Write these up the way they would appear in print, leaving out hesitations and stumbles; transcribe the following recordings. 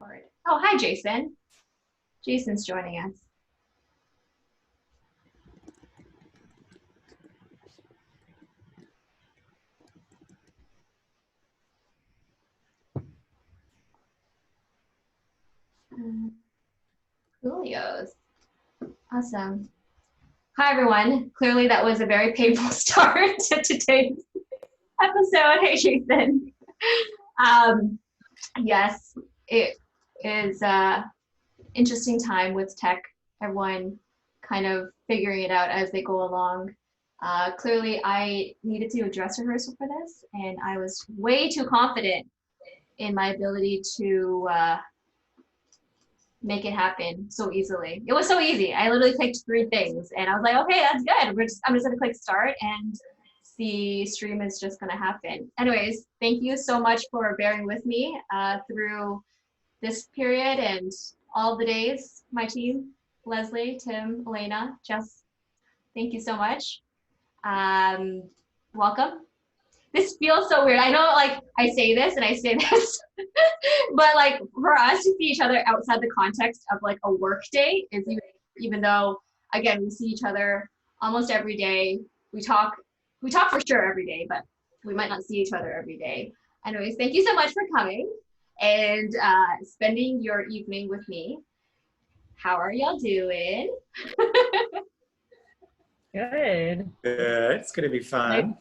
record. Oh, hi, Jason. Jason's joining us. Julio's. Awesome. Hi, everyone. Clearly, that was a very painful start to today's episode. Hey, Jason. Yes, it is interesting time with tech, everyone kind of figuring it out as they go along. Clearly, I needed to do a dress rehearsal for this, and I was way too confident in my ability to make it happen so easily. It was so easy. I literally picked 3 things, and I was like, okay, that's good. I'm just gonna click start, and the stream is just gonna happen. Anyways, thank you so much for bearing with me through this period and all the days. My team, Leslie, Tim, Elena, Jess, thank you so much. Welcome. This feels so weird. I know, like, I say this and I say this, but like for us to see each other outside the context of like a work day is even though, again, we see each other almost every day. We talk for sure every day, but we might not see each other every day. Anyways, thank you so much for coming and spending your evening with me. How are y'all doing? Good. Good. It's going to be fun.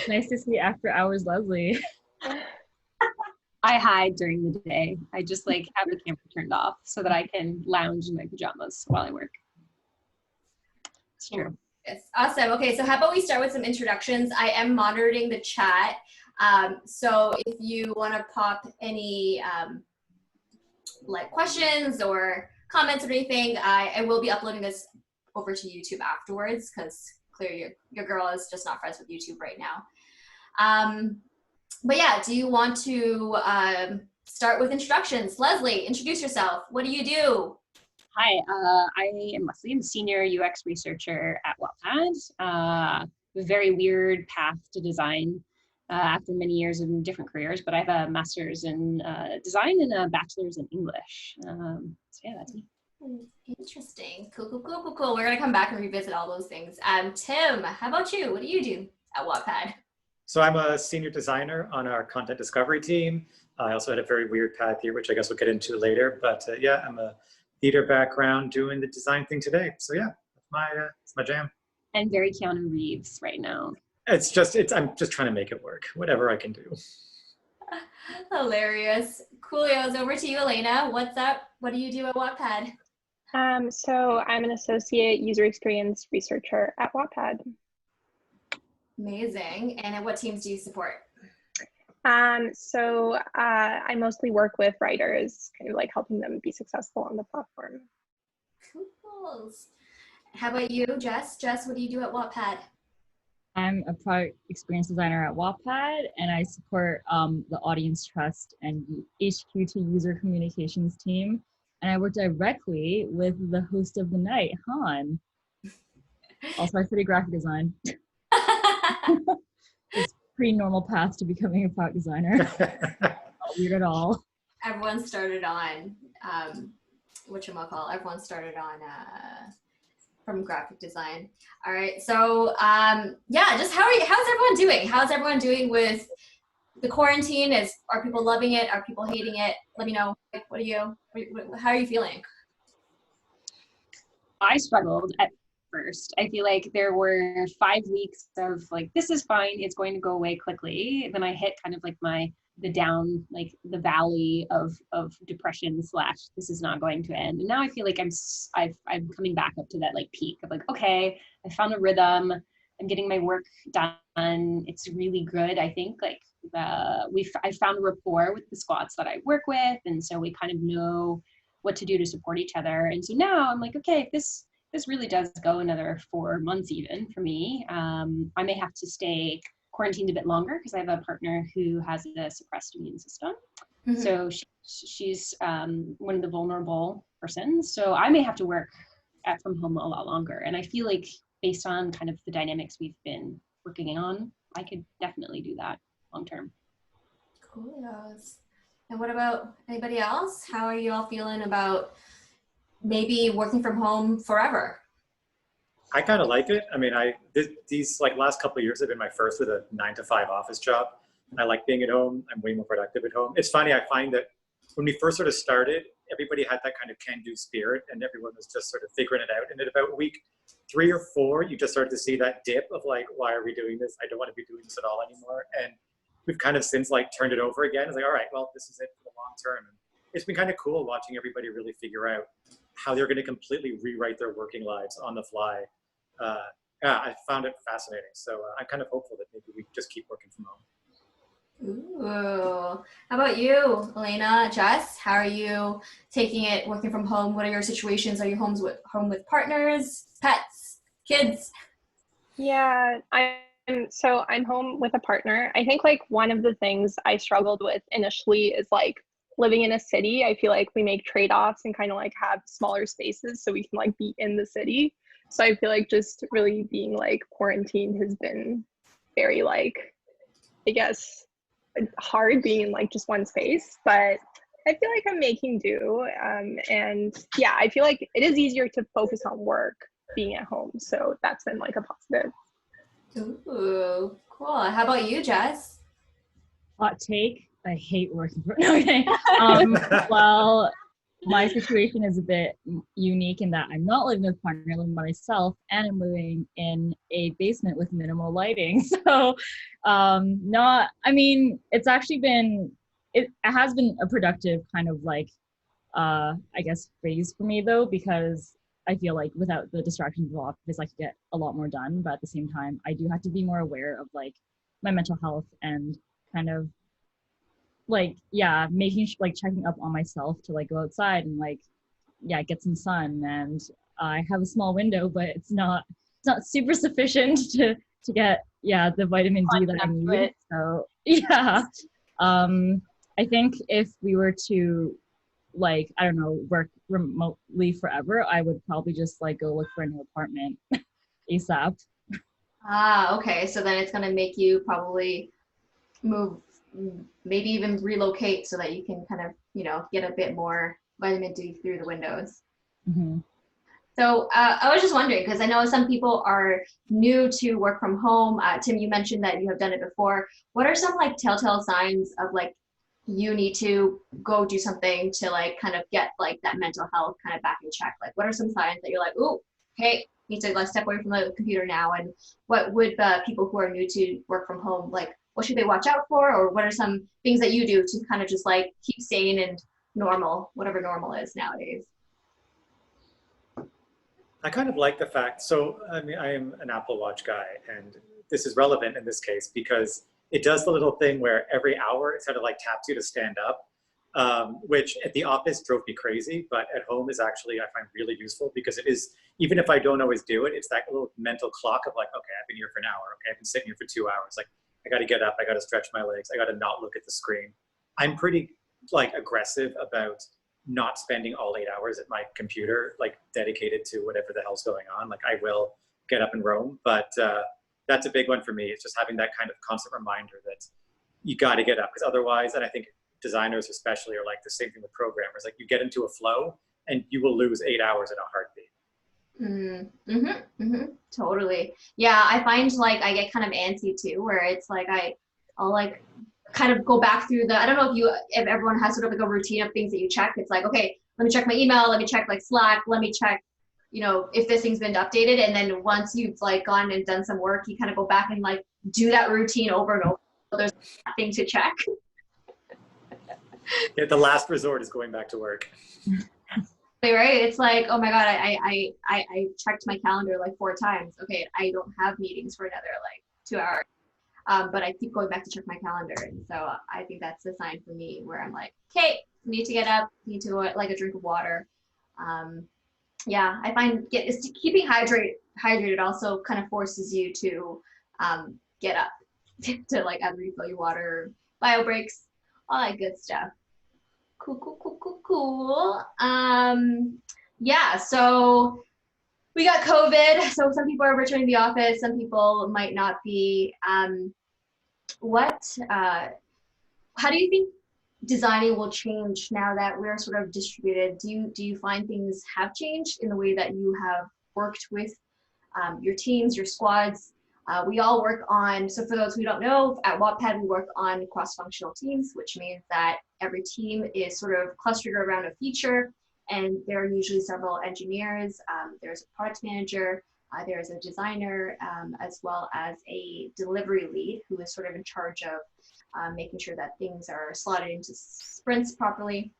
Nice to see after hours, Leslie. I hide during the day. I just like have the camera turned off so that I can lounge in my pajamas while I work. It's true. Yes, awesome. Okay, so how about we start with some introductions? I am monitoring the chat. So if you want to pop any like questions or comments or anything, I will be uploading this over to YouTube afterwards because clearly your girl is just not friends with YouTube right now. But yeah, do you want to start with introductions? Leslie, introduce yourself. What do you do? Hi, I am Leslie. I'm a senior UX researcher at Wattpad. A very weird path to design after many years in different careers, but I have a master's in design and a bachelor's in English. So yeah, that's me. Interesting. Cool. We're gonna come back and revisit all those things. Tim, how about you? What do you do at Wattpad? So I'm a senior designer on our content discovery team. I also had a very weird path here, which I guess we'll get into later. But yeah, I'm a theater background doing the design thing today. So yeah, it's my jam. And very Keanu Reeves right now. I'm just trying to make it work, whatever I can do. Hilarious. Coolio's over to you, Elena. What's up? What do you do at Wattpad? So I'm an associate user experience researcher at Wattpad. Amazing. And at what teams do you support? So I mostly work with writers, kind of like helping them be successful on the platform. Cool. How about you, Jess? Jess, what do you do at Wattpad? I'm a product experience designer at Wattpad, and I support the audience trust and the HQ to user communications team. And I work directly with the host of the night, Han. Also, I study graphic design. It's a pretty normal path to becoming a product designer. Not weird at all. Everyone started on everyone started on from graphic design. All right, so yeah, just how's everyone doing? How's everyone doing with the quarantine? Are people loving it? Are people hating it? Let me know. How are you feeling? I struggled at first. I feel like there were 5 weeks of like, this is fine, it's going to go away quickly. Then I hit kind of like the valley of depression / this is not going to end. And now I feel like I'm coming back up to that like peak of like, okay, I found a rhythm. I'm getting my work done. It's really good. I think like I found a rapport with the squads that I work with. And so we kind of know what to do to support each other. And so now I'm like, okay, if this really does go another 4 months even for me, I may have to stay quarantined a bit longer because I have a partner who has a suppressed immune system. Mm-hmm. So she's one of the vulnerable persons. So I may have to work from home a lot longer. And I feel like based on kind of the dynamics we've been working on, I could definitely do that long term. Cool. And what about anybody else? How are you all feeling about maybe working from home forever? I kind of like it. I mean, these like last couple of years have been my first with a 9 to 5 office job. I like being at home. I'm way more productive at home. It's funny. I find that when we first sort of started, everybody had that kind of can-do spirit, and everyone was just sort of figuring it out. And at about week 3 or 4, you just started to see that dip of like, why are we doing this? I don't want to be doing this at all anymore. And we've kind of since like turned it over again. It's like, all right, well, this is it for the long term. And it's been kind of cool watching everybody really figure out how they're going to completely rewrite their working lives on the fly. Yeah, I found it fascinating. So I'm kind of hopeful that maybe we just keep working from home. Ooh. How about you, Elena, Jess? How are you taking it working from home? What are your situations? Are you home with partners, pets, kids? Yeah, I'm home with a partner. I think like one of the things I struggled with initially is like living in a city. I feel like we make trade-offs and kind of like have smaller spaces so we can like be in the city. So I feel like just really being like quarantined has been very like, I guess, hard being in like just one space, but I feel like I'm making do. And yeah, I feel like it is easier to focus on work being at home. So that's been like a positive. Ooh, cool. How about you, Jess? Hot take, I hate working from okay. Well, my situation is a bit unique in that I'm not living with a partner, I'm living by myself, and I'm living in a basement with minimal lighting. So it's actually been, it has been a productive kind of like, I guess phase for me though, because I feel like without the distractions of the office, I could get a lot more done. But at the same time, I do have to be more aware of like my mental health and kind of like, yeah, checking up on myself to like go outside and like, yeah, get some sun. And I have a small window, but it's not super sufficient to get, yeah, the vitamin D that I need. So yeah, I think if we were to like, I don't know, work remotely forever, I would probably just like go look for a new apartment ASAP. Ah, okay. So then it's going to make you probably move, maybe even relocate so that you can kind of, get a bit more vitamin D through the windows. Mm-hmm. So I was just wondering, because I know some people are new to work from home. Tim, you mentioned that you have done it before. What are some like telltale signs of like you need to go do something to like kind of get like that mental health kind of back in check? Like what are some signs that you're like, oh, hey, need to like step away from the computer now? And what would people who are new to work from home, like what should they watch out for? Or what are some things that you do to kind of just like keep sane and normal, whatever normal is nowadays? I kind of like the fact, so I mean, I am an Apple Watch guy, and this is relevant in this case because it does the little thing where every hour it sort of like taps you to stand up, which at the office drove me crazy, but at home is actually, I find really useful because it is, even if I don't always do it, it's that little mental clock of like, okay, I've been here for an hour, okay, I've been sitting here for 2 hours, like I got to get up, I got to stretch my legs, I got to not look at the screen. I'm pretty like aggressive about not spending all 8 hours at my computer, like dedicated to whatever the hell's going on. Like I will get up and roam, but that's a big one for me. It's just having that kind of constant reminder that you got to get up, because otherwise, and I think designers especially are like the same thing with programmers, like you get into a flow and you will lose 8 hours in a heartbeat. Totally. Yeah, I find like I get kind of antsy too, where it's like I'll like kind of go back through I don't know if everyone has sort of like a routine of things that you check. It's like, okay, let me check my email, let me check like Slack, let me check, if this thing's been updated. And then once you've like gone and done some work, you kind of go back and like do that routine over and over. So there's nothing to check. Yeah, the last resort is going back to work. Right? It's like, oh my God, I checked my calendar like 4 times. Okay, I don't have meetings for another like 2 hours. But I keep going back to check my calendar. And so I think that's the sign for me where I'm like, okay, need to get up, need to like a drink of water. Yeah, I find keeping hydrated also kind of forces you to get up to like either refill your water, bio breaks, all that good stuff. Cool. Yeah, so we got COVID, so some people are returning to the office, some people might not be. How do you think designing will change now that we're sort of distributed? Do you find things have changed in the way that you have worked with your teams, your squads? We all work on, so for those who don't know, at Wattpad we work on cross-functional teams, which means that every team is sort of clustered around a feature, and there are usually several engineers. There's a product manager, there's a designer, as well as a delivery lead who is sort of in charge of making sure that things are slotted into sprints properly.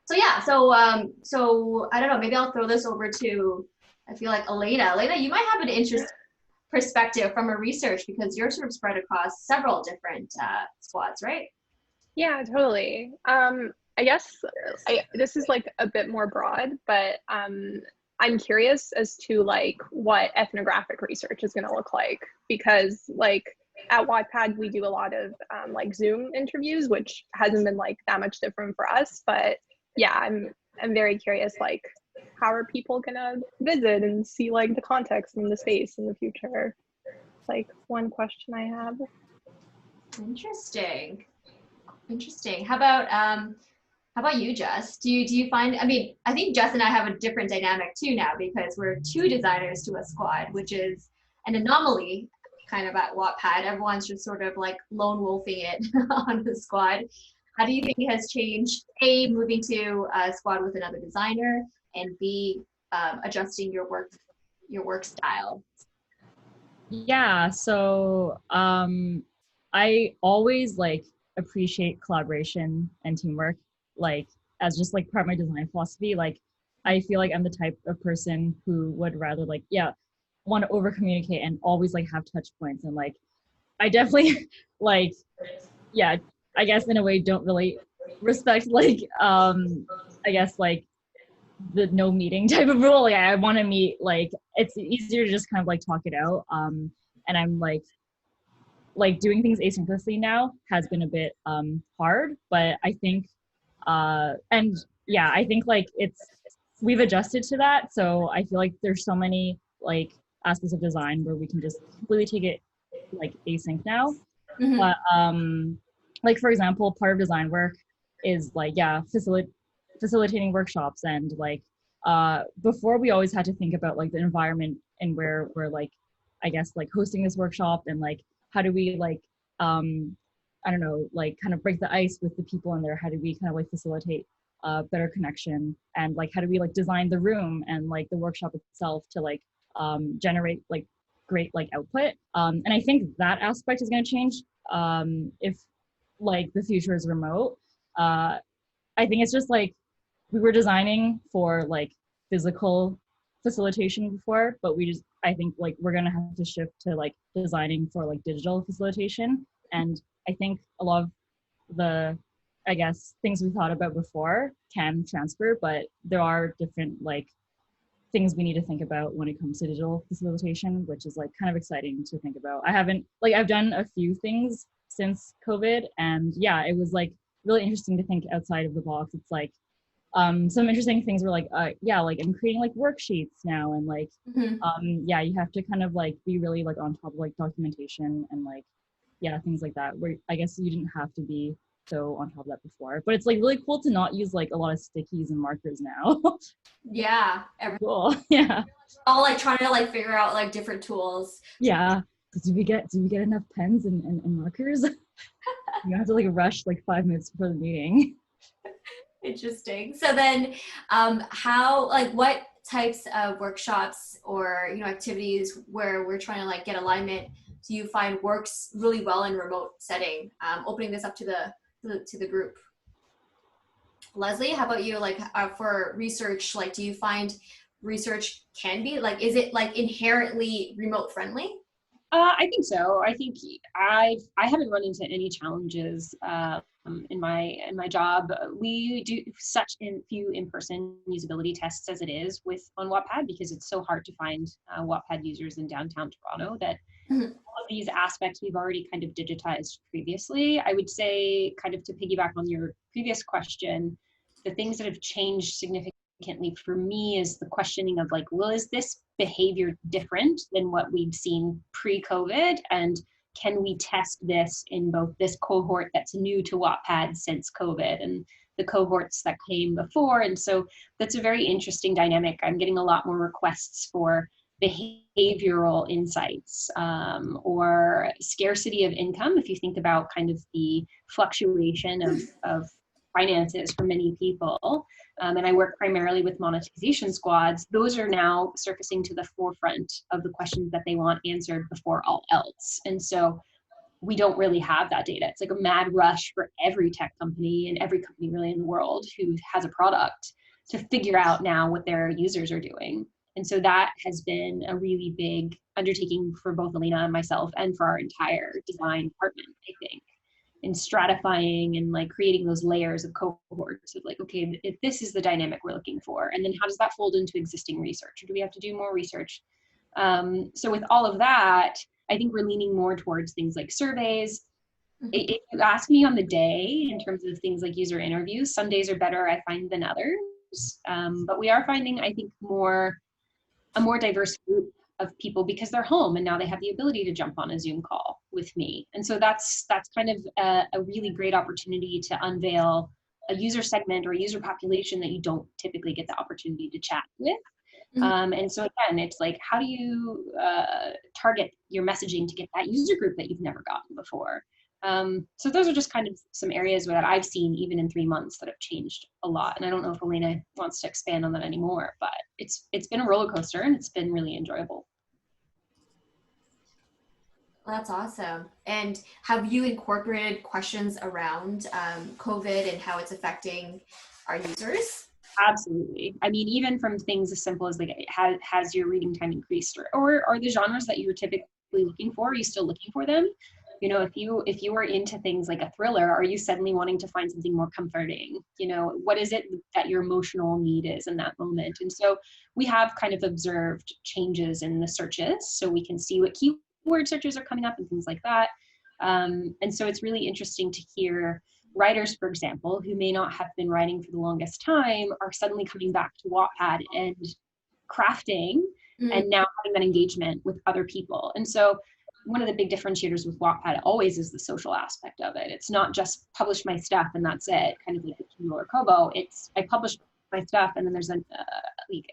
So yeah, so I don't know, maybe I'll throw this over to, I feel like Elena. Elena, you might have an interesting perspective from a research because you're sort of spread across several different squads, right? Yeah, totally. I guess this is like a bit more broad, but I'm curious as to like what ethnographic research is going to look like, because like at Wattpad we do a lot of like Zoom interviews, which hasn't been like that much different for us. But yeah, I'm very curious, like how are people gonna visit and see like the context and the space in the future? It's like one question I have. Interesting. How about you, Jess? Do you find, I mean, I think Jess and I have a different dynamic too now because we're 2 designers to a squad, which is an anomaly kind of at Wattpad. Everyone's just sort of like lone wolfing it on the squad. How do you think it has changed, A, moving to a squad with another designer, and B, adjusting your work style? Yeah, so I always like appreciate collaboration and teamwork, like as just like part of my design philosophy. Like I feel like I'm the type of person who would rather like, yeah, want to over communicate and always like have touch points, and like I definitely like, yeah, I guess in a way don't really respect like I guess like the no meeting type of rule. Like I want to meet, like it's easier to just kind of like talk it out. And I'm like doing things asynchronously now has been a bit hard, but I think and yeah, I think like we've adjusted to that. So I feel like there's so many like aspects of design where we can just completely take it like async now. Mm-hmm. But like for example, part of design work is like, yeah, facilitating workshops, and like before we always had to think about like the environment and where we're like, I guess like hosting this workshop, and like how do we like I don't know, like kind of break the ice with the people in there, how do we kind of like facilitate better connection, and like how do we like design the room and like the workshop itself to like generate like great like output, and I think that aspect is going to change if like the future is remote. I think it's just like we were designing for like physical facilitation before, but I think like we're gonna have to shift to like designing for like digital facilitation. And I think a lot of the, I guess, things we thought about before can transfer, but there are different like things we need to think about when it comes to digital facilitation, which is like kind of exciting to think about. I've done a few things since COVID, and yeah, it was like really interesting to think outside of the box. It's like some interesting things were like yeah, like I'm creating like worksheets now, and like yeah, you have to kind of like be really like on top of like documentation and like, yeah, things like that, where I guess you didn't have to be so on top of that before. But it's like really cool to not use like a lot of stickies and markers now. Yeah, cool. Yeah, all like trying to like figure out like different tools. yeah. Did we get enough pens and markers? You have to like rush like 5 minutes before the meeting. Interesting. So then how, like what types of workshops or, you know, activities where we're trying to like get alignment do you find works really well in remote setting? Opening this up to the group. Leslie, how about you? Like for research, like do you find research can be like, is it like inherently remote friendly? I think so. I think I haven't run into any challenges in my job. We do such few in-person usability tests as it is on Wattpad, because it's so hard to find Wattpad users in downtown Toronto that all of these aspects we've already kind of digitized previously. I would say, kind of to piggyback on your previous question, the things that have changed significantly for me is the questioning of like, well, is this behavior different than what we'd seen pre-COVID, and can we test this in both this cohort that's new to Wattpad since COVID and the cohorts that came before? And so that's a very interesting dynamic. I'm getting a lot more requests for behavioral insights or scarcity of income. If you think about kind of the fluctuation of finances for many people, and I work primarily with monetization squads, those are now surfacing to the forefront of the questions that they want answered before all else. And so we don't really have that data. It's like a mad rush for every tech company and every company really in the world who has a product to figure out now what their users are doing. And so that has been a really big undertaking for both Elena and myself and for our entire design department, I think, in stratifying and like creating those layers of cohorts of like, okay, if this is the dynamic we're looking for, and then how does that fold into existing research? Or do we have to do more research? So with all of that, I think we're leaning more towards things like surveys. If you ask me on the day in terms of things like user interviews, some days are better, I find, than others. But we are finding, I think, a more diverse group of people because they're home and now they have the ability to jump on a Zoom call with me. And so that's kind of a really great opportunity to unveil a user segment or a user population that you don't typically get the opportunity to chat with. And so again, it's like, how do you target your messaging to get that user group that you've never gotten before? So those are just kind of some areas that I've seen even in 3 months that have changed a lot. And I don't know if Elena wants to expand on that anymore, but it's been a roller coaster and it's been really enjoyable. That's awesome. And have you incorporated questions around COVID and how it's affecting our users? Absolutely. I mean, even from things as simple as like, has your reading time increased, or are the genres that you were typically looking for, are you still looking for them? You know, if you are into things like a thriller, are you suddenly wanting to find something more comforting? You know, what is it that your emotional need is in that moment? And so we have kind of observed changes in the searches, so we can see what keyword searches are coming up and things like that. And so it's really interesting to hear writers, for example, who may not have been writing for the longest time are suddenly coming back to Wattpad and crafting and now having that engagement with other people. And so one of the big differentiators with Wattpad always is the social aspect of it. It's not just publish my stuff and that's it, kind of like a Kindle or Kobo. It's I publish my stuff and then there's an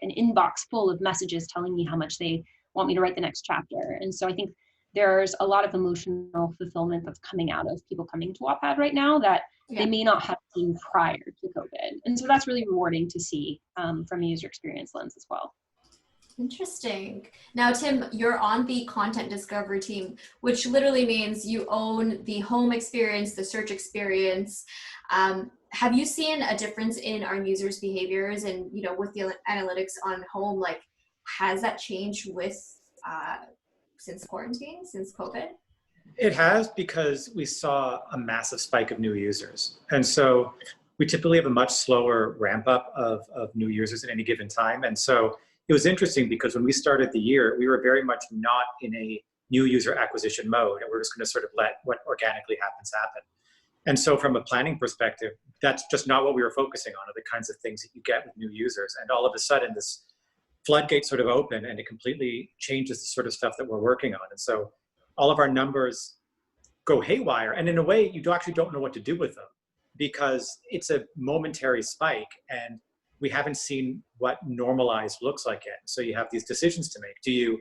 inbox full of messages telling me how much they want me to write the next chapter. And so I think there's a lot of emotional fulfillment that's coming out of people coming to Wattpad right now that they may not have seen prior to COVID. And so that's really rewarding to see from a user experience lens as well. Interesting. Now, Tim, you're on the content discovery team, which literally means you own the home experience, the search experience. Have you seen a difference in our users' behaviors and, you know, with the analytics on home, like, has that changed with since quarantine, since COVID? It has, because we saw a massive spike of new users. And so we typically have a much slower ramp up of new users at any given time. And so it was interesting because when we started the year, we were very much not in a new user acquisition mode. And we're just going to sort of let what organically happens happen. And so from a planning perspective, that's just not what we were focusing on, are the kinds of things that you get with new users. And all of a sudden, this floodgate sort of open and it completely changes the sort of stuff that we're working on. And so all of our numbers go haywire. And in a way, you actually don't know what to do with them because it's a momentary spike and we haven't seen what normalized looks like yet. So you have these decisions to make. Do you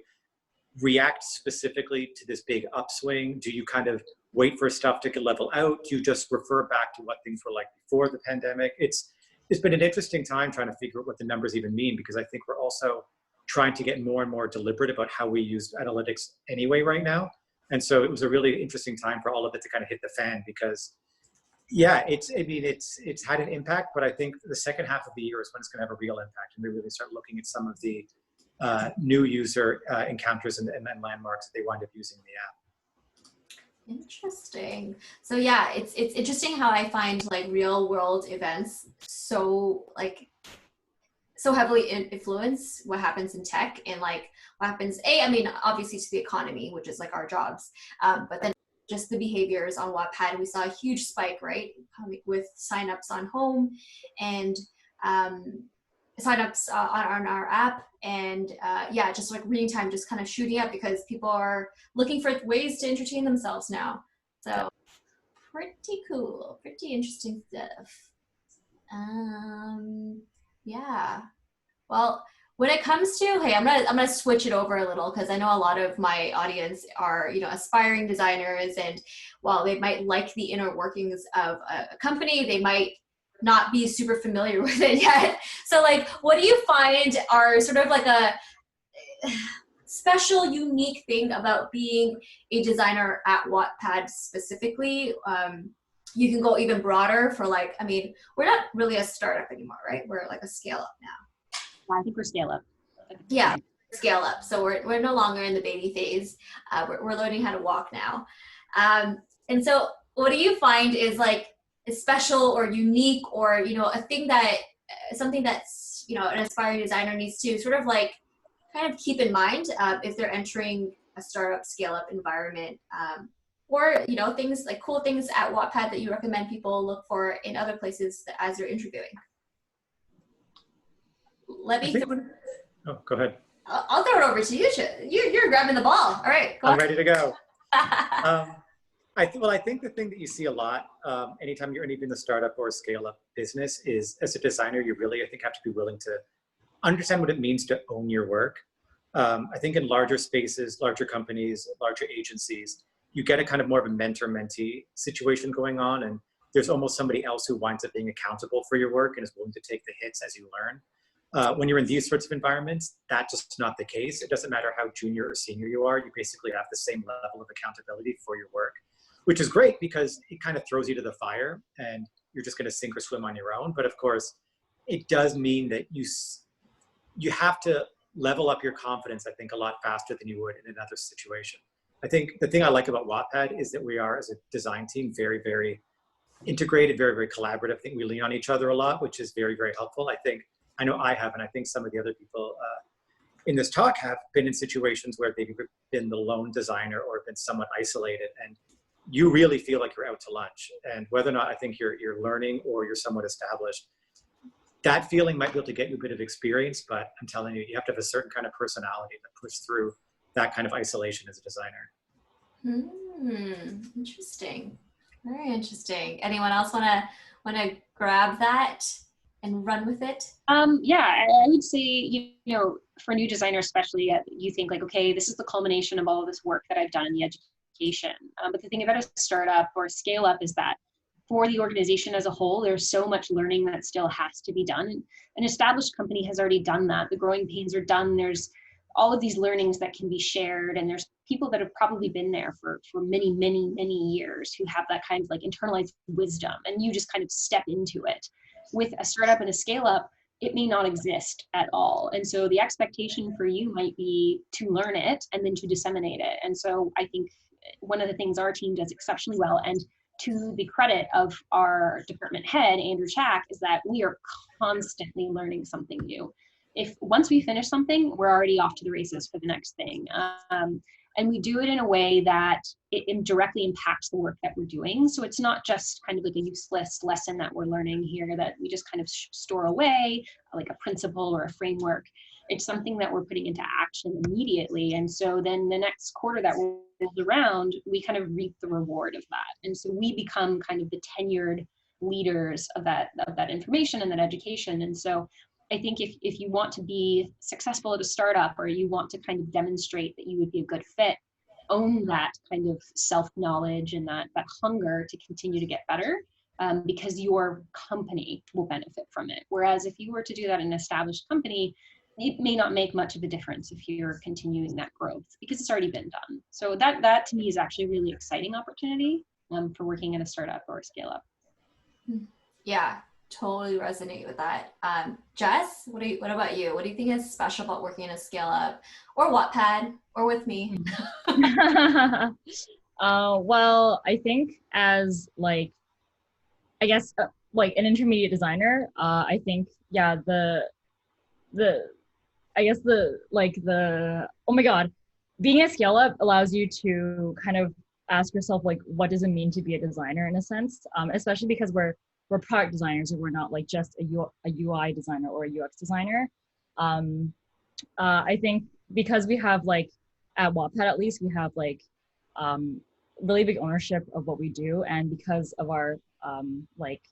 react specifically to this big upswing? Do you kind of wait for stuff to level out? Do you just refer back to what things were like before the pandemic? It's been an interesting time trying to figure out what the numbers even mean, because I think we're also trying to get more and more deliberate about how we use analytics anyway right now. And so it was a really interesting time for all of it to kind of hit the fan because, yeah, it's had an impact, but I think the second half of the year is when it's going to have a real impact and we really start looking at some of the new user encounters and landmarks that they wind up using in the app. Interesting. So yeah, it's interesting how I find like real world events so heavily influence what happens in tech and like what happens, I mean, obviously to the economy, which is like our jobs, but then just the behaviors on Wattpad. We saw a huge spike, right, with signups on home, and signups on our app, and yeah, just like reading time just kind of shooting up because people are looking for ways to entertain themselves now. So pretty cool, pretty interesting stuff. Yeah. Well, when it comes to, hey, I'm gonna switch it over a little because I know a lot of my audience are, you know, aspiring designers, and while they might like the inner workings of a company, they might not be super familiar with it yet. So like, what do you find are sort of like a special, unique thing about being a designer at Wattpad specifically? You can go even broader for like, I mean, we're not really a startup anymore, right? We're like a scale up now. I think we're scale up. Yeah, scale up. So we're no longer in the baby phase. We're learning how to walk now. And so what do you find is like special or unique, or, you know, a thing that, something that's, you know, an aspiring designer needs to sort of like kind of keep in mind if they're entering a startup scale up environment, or, you know, things like cool things at Wattpad that you recommend people look for in other places as they're interviewing? Let me. Oh, go ahead. I'll throw it over to you. You're grabbing the ball. All right, go I'm on. ready to go. I think the thing that you see a lot anytime you're in even the startup or scale up business is, as a designer, you really, I think, have to be willing to understand what it means to own your work. I think in larger spaces, larger companies, larger agencies, you get a kind of more of a mentor-mentee situation going on, and there's almost somebody else who winds up being accountable for your work and is willing to take the hits as you learn. When you're in these sorts of environments, that's just not the case. It doesn't matter how junior or senior you are, you basically have the same level of accountability for your work, which is great because it kind of throws you to the fire and you're just going to sink or swim on your own. But of course, it does mean that you have to level up your confidence, I think, a lot faster than you would in another situation. I think the thing I like about Wattpad is that we are, as a design team, very, very integrated, very, very collaborative. I think we lean on each other a lot, which is very, very helpful. I know I have, and I think some of the other people in this talk have been in situations where they've been the lone designer or been somewhat isolated, and you really feel like you're out to lunch. And whether or not I think you're learning or you're somewhat established, that feeling might be able to get you a bit of experience, but I'm telling you, you have to have a certain kind of personality to push through that kind of isolation as a designer. Interesting. Very interesting. Anyone else wanna grab that and run with it? Yeah, I would say, you know, for a new designer especially, you think like, okay, this is the culmination of all of this work that I've done in the education. But the thing about a startup or a scale up is that for the organization as a whole, there's so much learning that still has to be done. And an established company has already done that. The growing pains are done. There's all of these learnings that can be shared, and there's people that have probably been there for many, many, many years who have that kind of like internalized wisdom, and you just kind of step into it. With a startup and a scale up, it may not exist at all. And so the expectation for you might be to learn it and then to disseminate it. And so I think one of the things our team does exceptionally well, and to the credit of our department head, Andrew Chack, is that we are constantly learning something new. If once we finish something, we're already off to the races for the next thing. And we do it in a way that it directly impacts the work that we're doing. So it's not just kind of like a useless lesson that we're learning here that we just kind of store away, like a principle or a framework. It's something that we're putting into action immediately. And so then the next quarter that rolls around, we kind of reap the reward of that. And so we become kind of the tenured leaders of that information and that education. And so I think if you want to be successful at a startup, or you want to kind of demonstrate that you would be a good fit, own that kind of self-knowledge and that hunger to continue to get better, because your company will benefit from it. Whereas if you were to do that in an established company, it may not make much of a difference if you're continuing that growth because it's already been done. So that to me is actually a really exciting opportunity for working in a startup or a scale up. Yeah. Totally resonate with that. Jess, what about you? What do you think is special about working in a scale up or Wattpad or with me? Well, I think as like, I guess like an intermediate designer, I think, yeah, oh my God, being a scale up allows you to kind of ask yourself, like, what does it mean to be a designer in a sense? Especially because we're we're product designers, and we're not like just a UI designer or a UX designer. I think because we have like at Wattpad, at least we have like really big ownership of what we do, and because of our like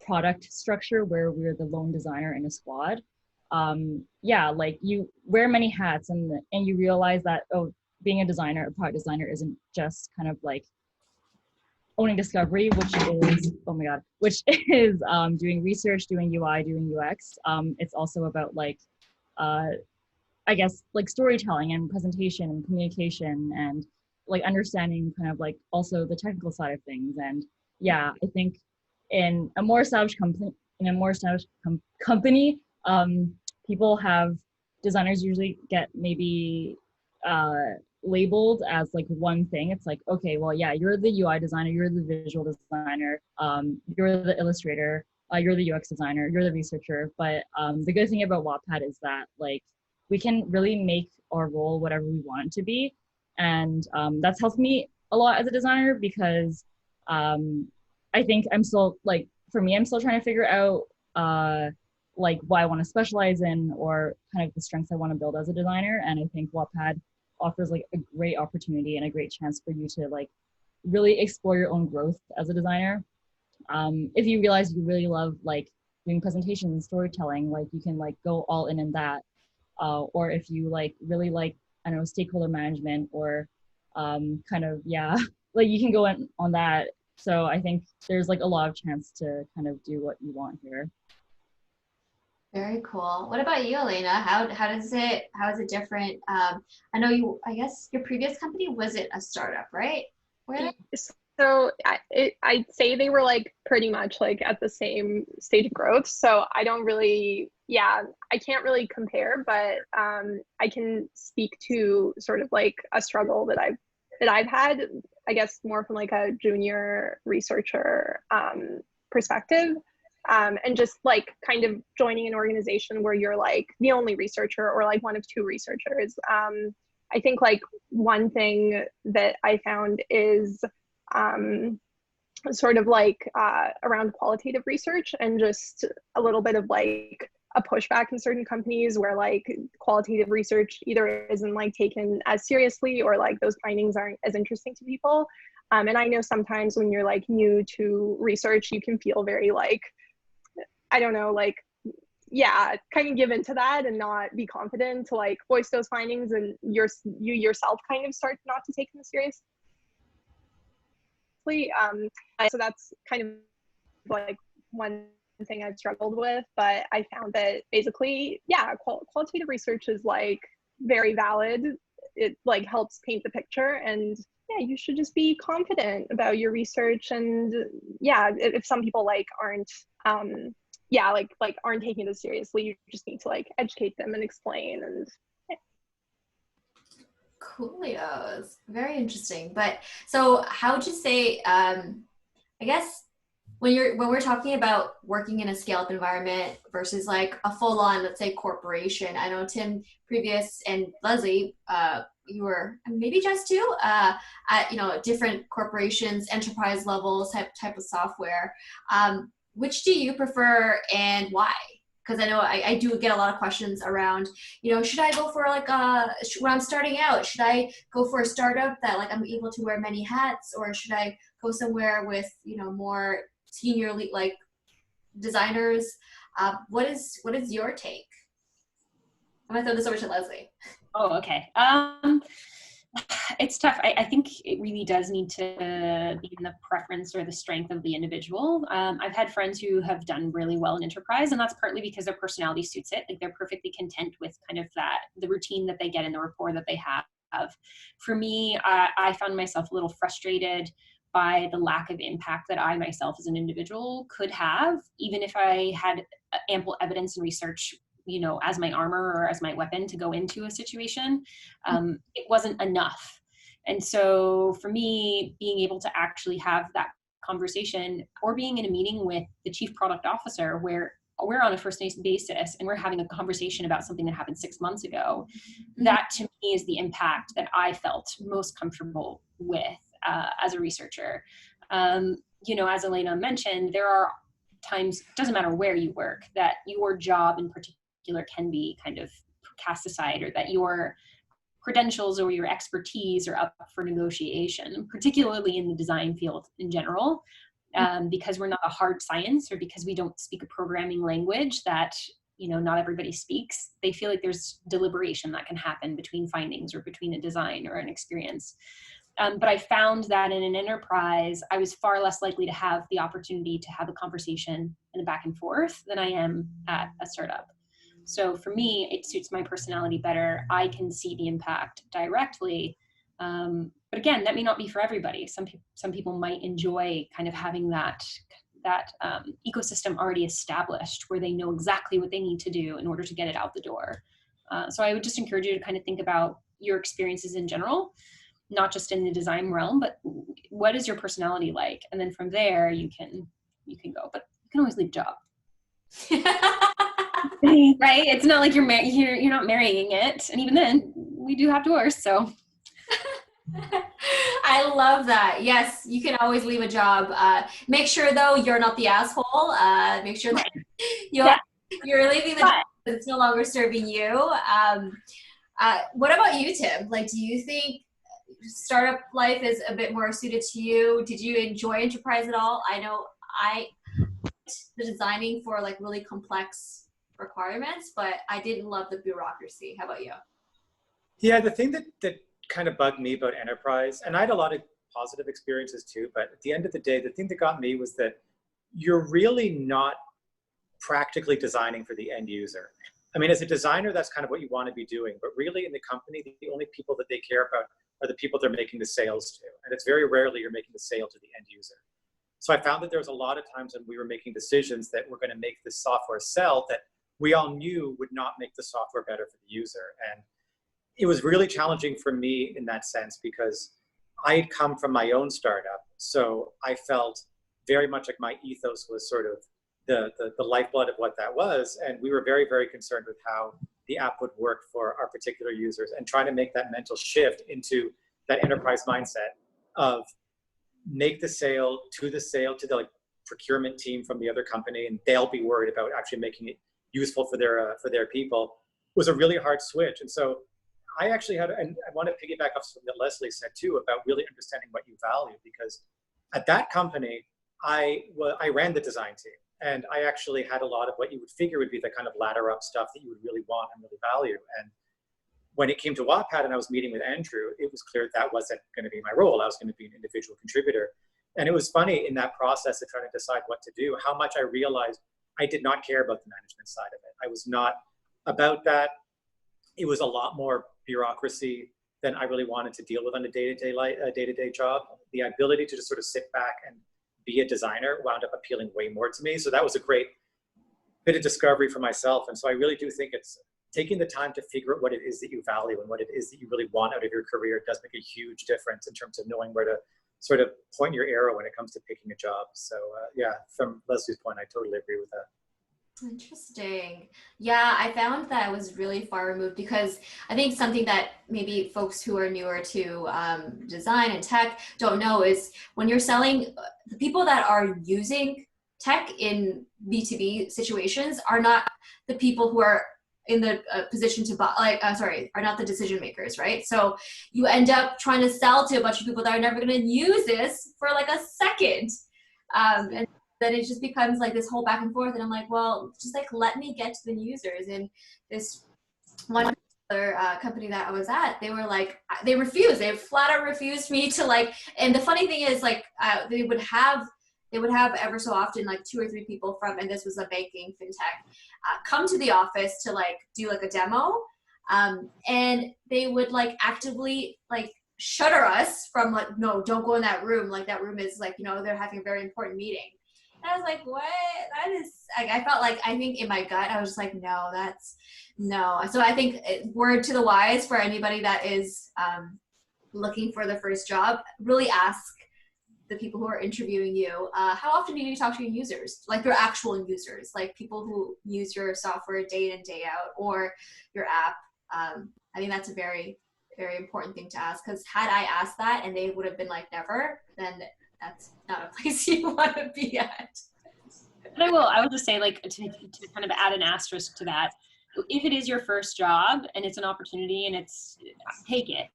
product structure where we're the lone designer in a squad, yeah, like you wear many hats, and you realize that, oh, being a designer, a product designer, isn't just kind of like owning discovery, which is, oh my god, which is doing research, doing UI, doing UX. It's also about like I guess like storytelling and presentation and communication, and like understanding kind of like also the technical side of things. And yeah, I think in a more established company, people have, designers usually get maybe labeled as like one thing. It's like, okay, well, yeah, you're the UI designer, you're the visual designer, you're the illustrator, you're the UX designer, you're the researcher. But the good thing about Wattpad is that like we can really make our role whatever we want it to be. And that's helped me a lot as a designer, because I think I'm still like, for me, I'm still trying to figure out like what I want to specialize in, or kind of the strengths I want to build as a designer. And I think Wattpad offers like a great opportunity and a great chance for you to like really explore your own growth as a designer. If you realize you really love like doing presentations, storytelling, like you can like go all in that. Or if you like really like, I don't know, stakeholder management, or kind of, yeah, like you can go in on that. So I think there's like a lot of chance to kind of do what you want here. Very cool. What about you, Elena? How is it different? I know I guess your previous company, was it a startup, right? Where? So I'd say they were like pretty much like at the same stage of growth. So I don't really, yeah, I can't really compare, but I can speak to sort of like a struggle that I've had, I guess more from like a junior researcher perspective. And just like kind of joining an organization where you're like the only researcher or like one of two researchers. I think like one thing that I found is sort of like around qualitative research, and just a little bit of like a pushback in certain companies where like qualitative research either isn't like taken as seriously, or like those findings aren't as interesting to people. And I know sometimes when you're like new to research, you can feel very like, I don't know, like, yeah, kind of give into that and not be confident to like voice those findings, and you yourself kind of start not to take them seriously. So that's kind of like one thing I've struggled with, but I found that basically, yeah, qualitative research is like very valid. It like helps paint the picture, and yeah, you should just be confident about your research. And yeah, if some people like aren't yeah, like aren't taking this seriously, you just need to like educate them and explain. And yeah. Coolios. Very interesting. But so how would you say, I guess when we're talking about working in a scale-up environment versus like a full-on, let's say, corporation. I know Tim previous and Leslie, you were maybe just too at different corporations, enterprise levels type of software. Which do you prefer and why? Because I know I do get a lot of questions around, should I go for like when I'm starting out, should I go for a startup that like I'm able to wear many hats, or should I go somewhere with, more senior like designers? What is your take? I'm gonna throw this over to Leslie. Oh, okay. It's tough. I think it really does need to be in the preference or the strength of the individual. I've had friends who have done really well in enterprise, and that's partly because their personality suits it. Like they're perfectly content with kind of the routine that they get and the rapport that they have. For me, I found myself a little frustrated by the lack of impact that I myself as an individual could have, even if I had ample evidence and research as my armor or as my weapon to go into a situation. It wasn't enough. And so for me, being able to actually have that conversation, or being in a meeting with the chief product officer where we're on a first name basis and we're having a conversation about something that happened 6 months ago, that to me is the impact that I felt most comfortable with as a researcher. As Elena mentioned, there are times, doesn't matter where you work, that your job in particular can be kind of cast aside, or that your credentials or your expertise are up for negotiation, particularly in the design field in general, because we're not a hard science, or because we don't speak a programming language that, you know, not everybody speaks. They feel like there's deliberation that can happen between findings or between a design or an experience. But I found that in an enterprise, I was far less likely to have the opportunity to have a conversation and a back and forth than I am at a startup. So for me, it suits my personality better. I can see the impact directly. But again, that may not be for everybody. Some people might enjoy kind of having that ecosystem already established, where they know exactly what they need to do in order to get it out the door. So I would just encourage you to kind of think about your experiences in general, not just in the design realm, but what is your personality like? And then from there, you can go, but you can always leave a job. Right? It's not like you're not marrying it. And even then, we do have divorce, so. I love that. Yes, you can always leave a job. Make sure though you're not the asshole. Make sure that you're leaving the job because it's no longer serving you. What about you, Tim? Like, do you think startup life is a bit more suited to you? Did you enjoy enterprise at all? I know the designing for like really complex requirements, but I didn't love the bureaucracy. How about you? Yeah, the thing that kind of bugged me about enterprise, and I had a lot of positive experiences too, but at the end of the day, the thing that got me was that you're really not practically designing for the end user. I mean, as a designer, that's kind of what you want to be doing, but really in the company, the only people that they care about are the people they're making the sales to. And it's very rarely you're making the sale to the end user. So I found that there was a lot of times when we were making decisions that were going to make this software sell that we all knew would not make the software better for the user. And it was really challenging for me in that sense, because I had come from my own startup. So I felt very much like my ethos was sort of the lifeblood of what that was. And we were very, very concerned with how the app would work for our particular users, and trying to make that mental shift into that enterprise mindset of make the sale to the like procurement team from the other company, and they'll be worried about actually making it useful for their people, was a really hard switch. And so I actually had, and I want to piggyback off something that Leslie said too about really understanding what you value, because at that company, I ran the design team, and I actually had a lot of what you would figure would be the kind of ladder up stuff that you would really want and really value. And when it came to Wattpad and I was meeting with Andrew, it was clear that wasn't going to be my role. I was going to be an individual contributor. And it was funny in that process of trying to decide what to do, how much I realized I did not care about the management side of it. I was not about that. It was a lot more bureaucracy than I really wanted to deal with on a day-to-day job. The ability to just sort of sit back and be a designer wound up appealing way more to me. So that was a great bit of discovery for myself. And so I really do think it's taking the time to figure out what it is that you value and what it is that you really want out of your career does make a huge difference in terms of knowing where to sort of point your arrow when it comes to picking a job. So yeah, from Leslie's point, I totally agree with that. Interesting. Yeah, I found that I was really far removed, because I think something that maybe folks who are newer to design and tech don't know is when you're selling, the people that are using tech in B2B situations are not the people who are in the position to buy, are not the decision makers, right? So you end up trying to sell to a bunch of people that are never going to use this for like a second. And then it just becomes like this whole back and forth. And I'm like, well, just like, let me get to the users. And this one other company that I was at, they were like, they refused. They flat out refused me to like, and the funny thing is like, they would have ever so often like 2 or 3 people from, and this was a banking fintech, come to the office to like do like a demo. And they would like actively like shutter us from like, no, don't go in that room. Like that room is like, you know, they're having a very important meeting. And I was like, what? That is, like, I felt like, I think in my gut, I was just like, no, that's no. So I think word to the wise for anybody that is looking for the first job, really ask the people who are interviewing you, how often do you talk to your users, like your actual users, like people who use your software day in and day out, or your app. I think that's a very, very important thing to ask, because had I asked that and they would have been like never, then that's not a place you want to be at. And I will just say, like, to kind of add an asterisk to that, if it is your first job and it's an opportunity and take it.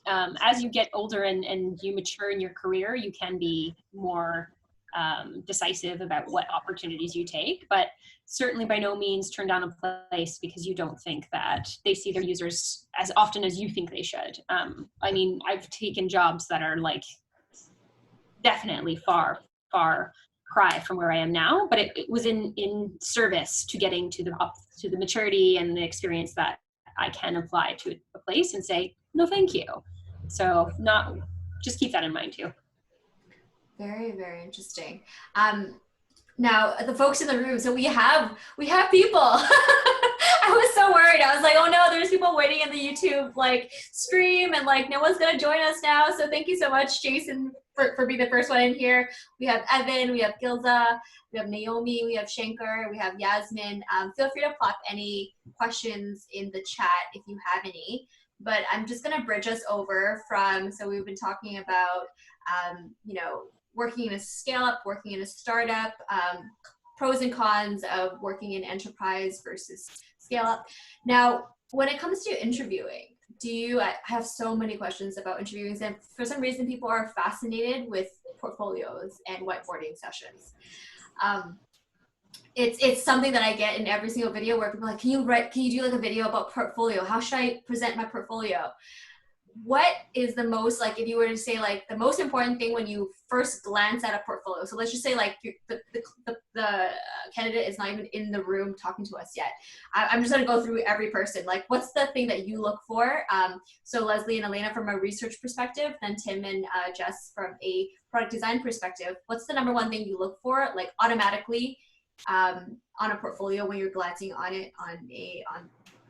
As you get older and you mature in your career, you can be more decisive about what opportunities you take, but certainly by no means turn down a place because you don't think that they see their users as often as you think they should. I mean, I've taken jobs that are like definitely far cry from where I am now, but it was in service to getting to the maturity and the experience that I can apply to a place and say, no, thank you. So just keep that in mind too. Very, very interesting. Now the folks in the room, so we have people. I was so worried. I was like, oh no, there's people waiting in the YouTube like stream and like no one's gonna join us now. So thank you so much, Jason, for being the first one in here. We have Evan, we have Gilza, we have Naomi, we have Shankar, we have Yasmin. Feel free to plop any questions in the chat if you have any. But I'm just gonna bridge us over so we've been talking about, working in a scale-up, working in a startup, pros and cons of working in enterprise versus scale-up. Now, when it comes to interviewing, I have so many questions about interviewing, and for some reason people are fascinated with portfolios and whiteboarding sessions. It's something that I get in every single video where people are like, can you do like a video about portfolio? How should I present my portfolio? What is the most, like, if you were to say like the most important thing when you first glance at a portfolio? So let's just say like the candidate is not even in the room talking to us yet. I'm just gonna go through every person. Like, what's the thing that you look for? So Leslie and Elena from a research perspective, then Tim and Jess from a product design perspective. What's the number one thing you look for, like automatically on a portfolio when you're glancing on it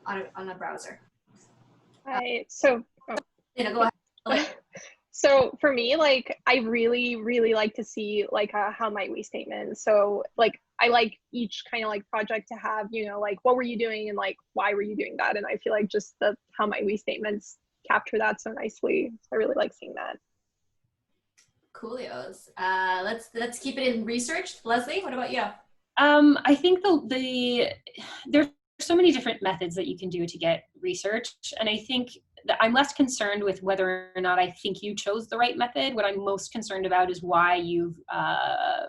on a browser? Go ahead. So for me, like, I really, really like to see like a how might we statement. So like, I like each kind of like project to have, like, what were you doing and like, why were you doing that? And I feel like just the how might we statements capture that so nicely. So I really like seeing that. Coolios. Let's keep it in research. Leslie, what about you? I think there's so many different methods that you can do to get research, and I think that I'm less concerned with whether or not I think you chose the right method. What I'm most concerned about is why you've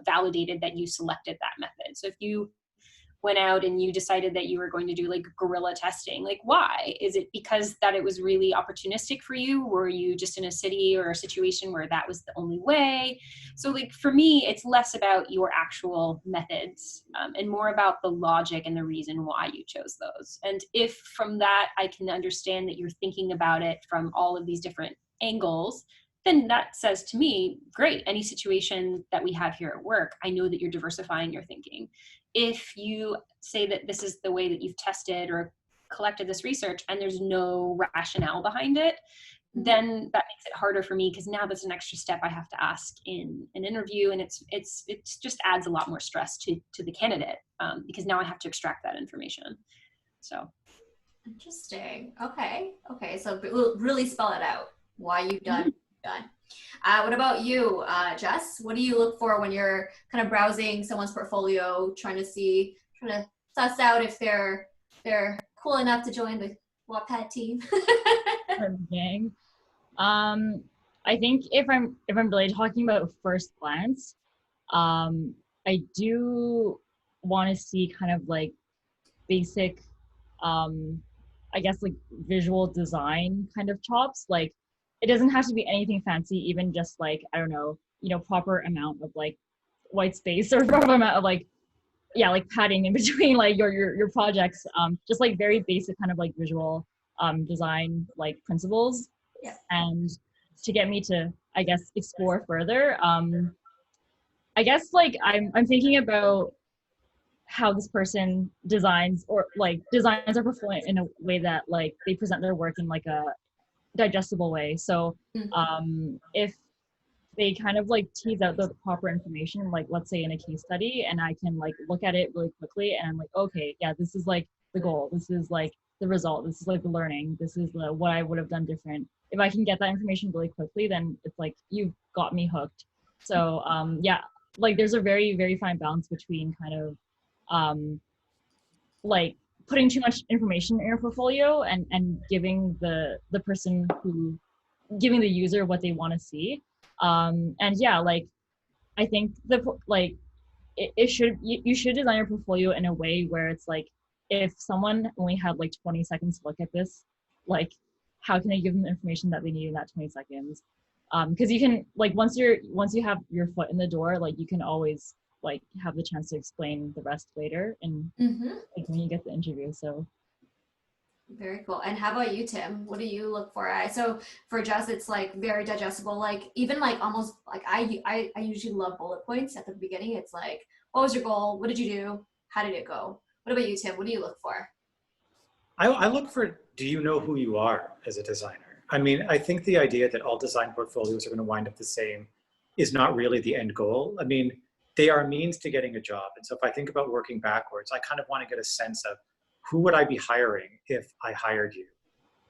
validated that you selected that method. So if you went out and you decided that you were going to do like guerrilla testing, like why? Is it because that it was really opportunistic for you? Were you just in a city or a situation where that was the only way? So like for me, it's less about your actual methods and more about the logic and the reason why you chose those. And if from that I can understand that you're thinking about it from all of these different angles, then that says to me, great, any situation that we have here at work, I know that you're diversifying your thinking. If you say that this is the way that you've tested or collected this research and there's no rationale behind it, then that makes it harder for me because now there's an extra step I have to ask in an interview, and it just adds a lot more stress to the candidate because now I have to extract that information. So interesting. Okay. So we'll really spell it out why you've done. What about you, Jess? What do you look for when you're kind of browsing someone's portfolio, trying to suss out if they're cool enough to join the Wattpad team? Gang. I think if I'm really talking about first glance, I do want to see kind of like basic, I guess like visual design kind of chops. Like, it doesn't have to be anything fancy, even just like, I don't know, proper amount of like white space or proper amount of like, yeah, like padding in between like your projects. Just like very basic kind of like visual design like principles. Yeah. And to get me to, I guess, explore further, I guess like I'm thinking about how this person designs or like designs their portfolio in a way that like they present their work in like a digestible way. So if they kind of like tease out the proper information, like let's say in a case study, and I can like look at it really quickly and I'm like, okay, yeah, this is like the goal, this is like the result, this is like the learning, this is what I would have done different. If I can get that information really quickly, then it's like you've got me hooked. So yeah, like there's a very, very fine balance between kind of like putting too much information in your portfolio and giving the person who giving the user what they want to see. And yeah, like I think it should you should design your portfolio in a way where it's like if someone only had like 20 seconds to look at this, like how can I give them the information that they need in that 20 seconds? Because you can like once you have your foot in the door, like you can always like have the chance to explain the rest later and like when you get the interview. So very cool. And how about you, Tim? What do you look for? So for Jess, it's like very digestible. Like even like almost like I usually love bullet points at the beginning. It's like, what was your goal? What did you do? How did it go? What about you, Tim? What do you look for? I look for, do you know who you are as a designer? I mean, I think the idea that all design portfolios are going to wind up the same is not really the end goal. I mean, they are a means to getting a job. And so if I think about working backwards, I kind of want to get a sense of who would I be hiring if I hired you?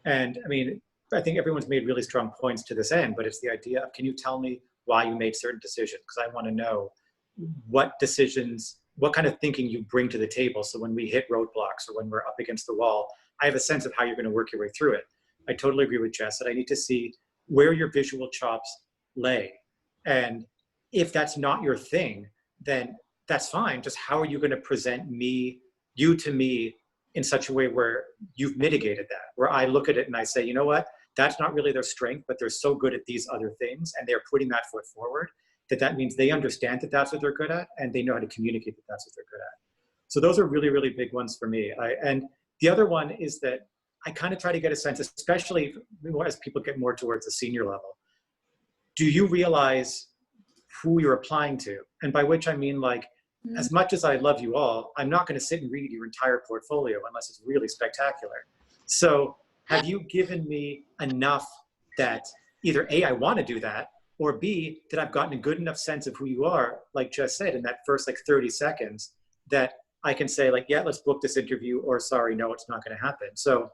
And I mean, I think everyone's made really strong points to this end, but it's the idea of, can you tell me why you made certain decisions? Because I want to know what decisions, what kind of thinking you bring to the table. So when we hit roadblocks or when we're up against the wall, I have a sense of how you're going to work your way through it. I totally agree with Jess that I need to see where your visual chops lay. And if that's not your thing, then that's fine. Just how are you going to present you to me in such a way where you've mitigated that, where I look at it and I say, you know what, that's not really their strength, but they're so good at these other things and they're putting that foot forward, that means they understand that that's what they're good at and they know how to communicate that that's what they're good at. So those are really, really big ones for me. And the other one is that I kind of try to get a sense, especially as people get more towards the senior level, do you realize who you're applying to? And by which I mean, like, as much as I love you all, I'm not going to sit and read your entire portfolio unless it's really spectacular. So have you given me enough that either A, I want to do that, or B, that I've gotten a good enough sense of who you are, like Jess said, in that first like 30 seconds, that I can say like, yeah, let's book this interview, or sorry, no, it's not going to happen. So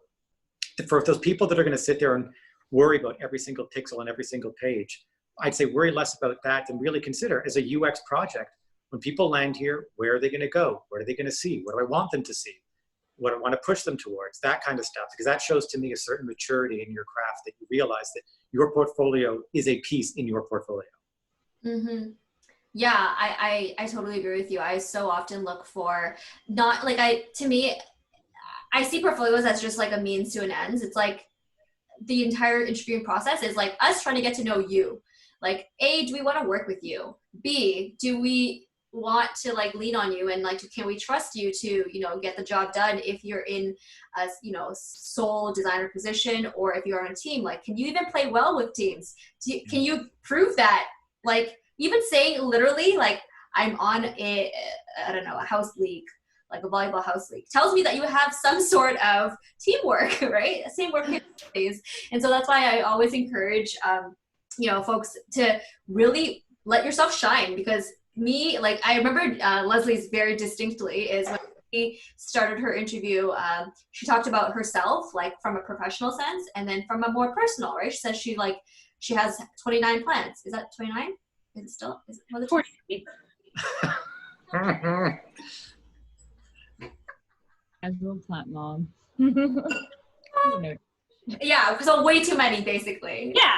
for those people that are going to sit there and worry about every single pixel on every single page, I'd say worry less about that and really consider as a UX project, when people land here, where are they going to go? What are they going to see? What do I want them to see? What do I want to push them towards? That kind of stuff, because that shows to me a certain maturity in your craft, that you realize that your portfolio is a piece in your portfolio. Mm-hmm. Yeah, I totally agree with you. I so often look for not like to me, I see portfolios as just like a means to an end. It's like the entire interviewing process is like us trying to get to know you. Like, A, do we want to work with you? B, do we want to like lean on you and like can we trust you to get the job done if you're in a sole designer position, or if you're on a team, like can you even play well with teams? Can you prove that? Like even saying literally like I'm on a house league, like a volleyball house league, tells me that you have some sort of teamwork, right? Same work capabilities. And so that's why I always encourage folks to really let yourself shine, because like I remember Leslie's very distinctly is when she started her interview, she talked about herself like from a professional sense and then from a more personal, right? She says she has 29 plants. Is that 29? Is it still? Is it 40? Casual plant mom. Yeah, so way too many basically. Yeah.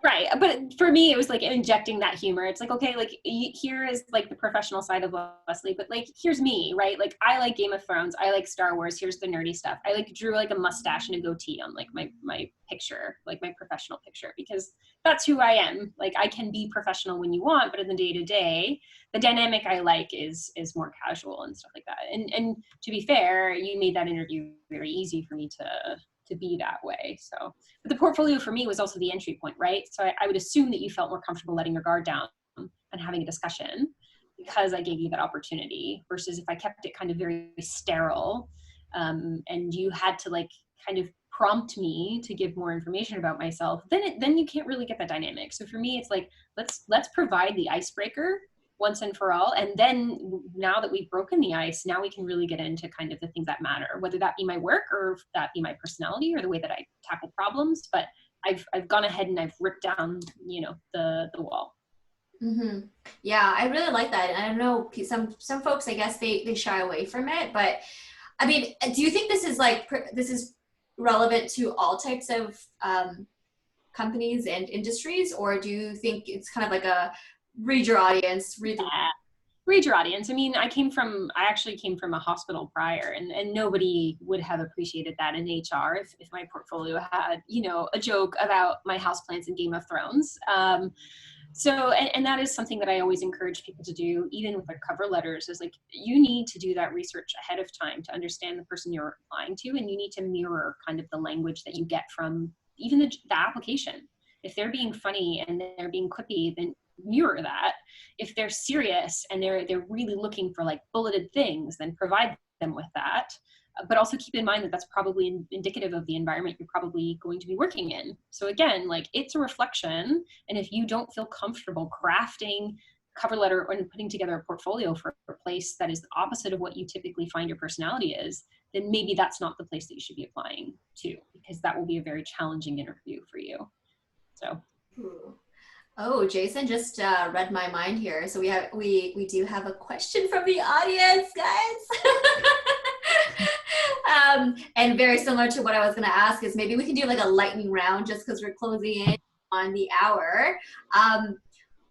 Right. But for me, it was like injecting that humor. It's like, okay, like here is like the professional side of Leslie, but like, here's me, right? Like I like Game of Thrones. I like Star Wars. Here's the nerdy stuff. I like drew like a mustache and a goatee on like my picture, like my professional picture, because that's who I am. Like I can be professional when you want, but in the day to day, the dynamic I like is more casual and stuff like that. And to be fair, you made that interview very easy for me to be that way. So, but the portfolio for me was also the entry point, right? So I would assume that you felt more comfortable letting your guard down and having a discussion because I gave you that opportunity, versus if I kept it kind of very sterile, and you had to like kind of prompt me to give more information about myself, then you can't really get that dynamic. So for me, it's like, let's provide the icebreaker once and for all. And then now that we've broken the ice, now we can really get into kind of the things that matter, whether that be my work or that be my personality or the way that I tackle problems. But I've gone ahead and I've ripped down, the wall. Mm-hmm. Yeah, I really like that. And I don't know, some folks, I guess they shy away from it, but I mean, do you think this is like this is relevant to all types of companies and industries, or do you think it's kind of like a read your audience, read the read your audience. I mean, I actually came from a hospital prior, and nobody would have appreciated that in HR if my portfolio had, you know, a joke about my houseplants in Game of Thrones. So, and that is something that I always encourage people to do, even with their cover letters, is like, you need to do that research ahead of time to understand the person you're applying to, and you need to mirror kind of the language that you get from even the application. If they're being funny and they're being quippy, then mirror that. If they're serious and they're really looking for like bulleted things, then provide them with that. But also keep in mind that that's probably indicative of the environment you're probably going to be working in. So again, like, it's a reflection. And if you don't feel comfortable crafting cover letter and putting together a portfolio for a place that is the opposite of what you typically find your personality is, then maybe that's not the place that you should be applying to, because that will be a very challenging interview for you. So. Oh, Jason just read my mind here. So we do have a question from the audience, guys. And very similar to what I was going to ask is maybe we can do like a lightning round just because we're closing in on the hour.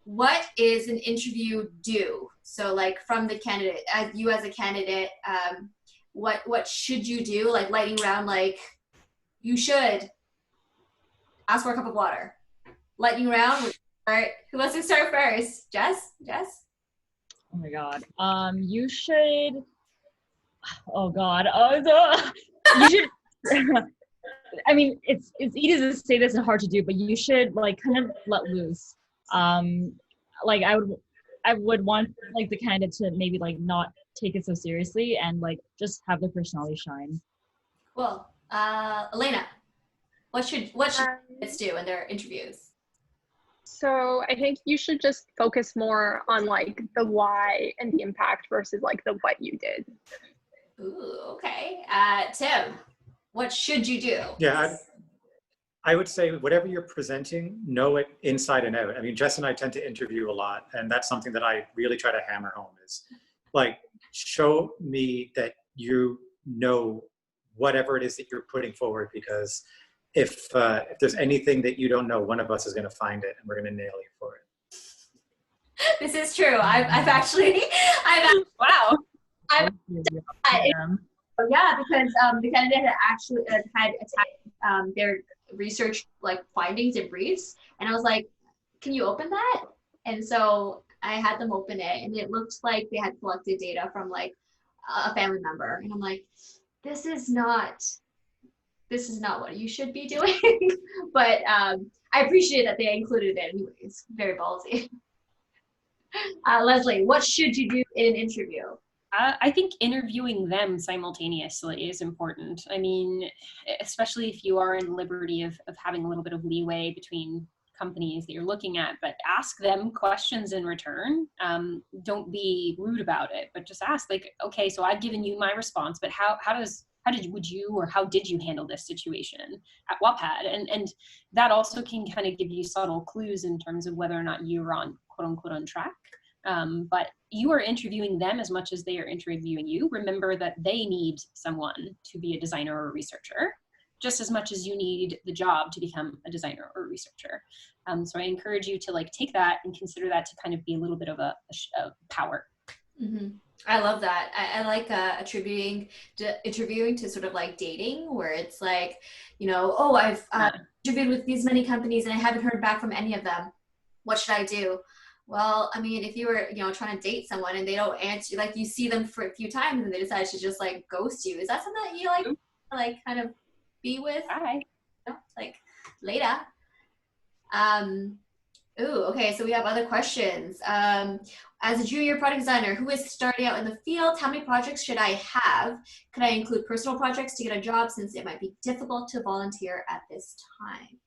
What is an interview due? So like from the candidate, as you as a candidate, what should you do? Like lightning round, like you should ask for a cup of water. Lightning round. All right, who wants to start first? Jess? Oh my God. You should. Oh God. Oh, no. You should. I mean, it's easy to say this and hard to do, but you should like kind of let loose. Like I would want like the candidate to maybe like not take it so seriously and like just have their personality shine. Cool. Elena, what should candidates do in their interviews? So I think you should just focus more on like the why and the impact versus like the what you did. Ooh, okay. Tim, what should you do? Yeah, I would say whatever you're presenting, know it inside and out. I mean, Jess and I tend to interview a lot, and that's something that I really try to hammer home is like, show me that you know whatever it is that you're putting forward, because if there's anything that you don't know, one of us is going to find it and we're going to nail you for it. This is true. I've actually Wow. Yeah, because the candidate had actually had attacked their research like findings and briefs, and I was like, "Can you open that?" And so I had them open it, and it looked like they had collected data from like a family member, and I'm like, "This is not what you should be doing." But I appreciate that they included it anyways. Very ballsy. Leslie, what should you do in an interview? I think interviewing them simultaneously is important. I mean, especially if you are in the liberty of having a little bit of leeway between companies that you're looking at, but ask them questions in return. Don't be rude about it, but just ask like, okay, so I've given you my response, but how did you handle this situation at Wattpad? And that also can kind of give you subtle clues in terms of whether or not you're on quote unquote on track. But you are interviewing them as much as they are interviewing you. Remember that they need someone to be a designer or a researcher, just as much as you need the job to become a designer or a researcher. So I encourage you to like take that and consider that to kind of be a little bit of a power. Mm-hmm. I love that. I like attributing to interviewing to sort of like dating, where it's like, you know, oh, I've interviewed with these many companies and I haven't heard back from any of them. What should I do? Well, I mean, if you were, you know, trying to date someone and they don't answer, like you see them for a few times and they decide to just like ghost you, is that something that you like kind of be with? Bye. You know, like later. Ooh, okay, so we have other questions. As a junior product designer who is starting out in the field, how many projects should I have? Could I include personal projects to get a job since it might be difficult to volunteer at this time?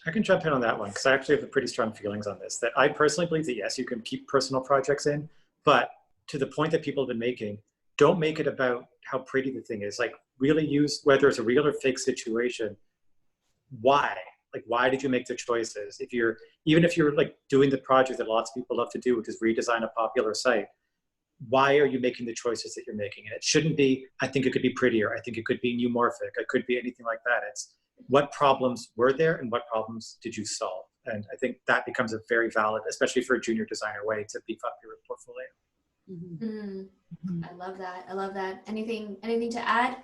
I can jump in on that one because I actually have pretty strong feelings on this. That I personally believe that yes, you can keep personal projects in, but to the point that people have been making, don't make it about how pretty the thing is. Like really use whether it's a real or fake situation. Why? Like, why did you make the choices? Even if you're like doing the project that lots of people love to do, which is redesign a popular site, why are you making the choices that you're making? And it shouldn't be, I think it could be prettier. I think it could be neumorphic. It could be anything like that. It's what problems were there and what problems did you solve? And I think that becomes a very valid, especially for a junior designer, way to beef up your portfolio. I love that. I love that. Anything to add?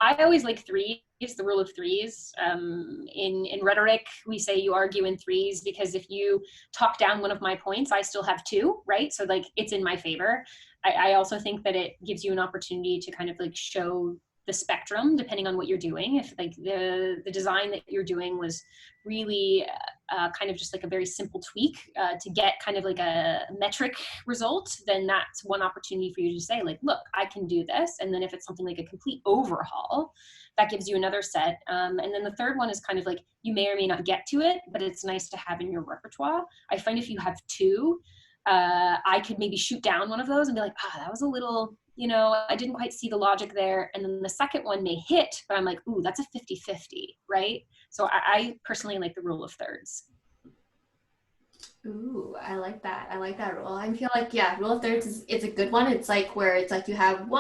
I always like threes, the rule of threes. In rhetoric, we say you argue in threes, because if you talk down one of my points, I still have two, right? So like it's in my favor. I also think that it gives you an opportunity to kind of like show the spectrum depending on what you're doing. If like the design that you're doing was really kind of just like a very simple tweak to get kind of like a metric result, then that's one opportunity for you to say like, look, I can do this. And then if it's something like a complete overhaul, that gives you another set. And then the third one is kind of like, you may or may not get to it, but it's nice to have in your repertoire. I find if you have two, I could maybe shoot down one of those and be like, that was a little, I didn't quite see the logic there. And then the second one may hit, but I'm like, ooh, that's a 50-50, right? So I personally like the rule of thirds. Ooh, I like that. I like that rule. I feel like, rule of thirds it's a good one. It's like where it's like you have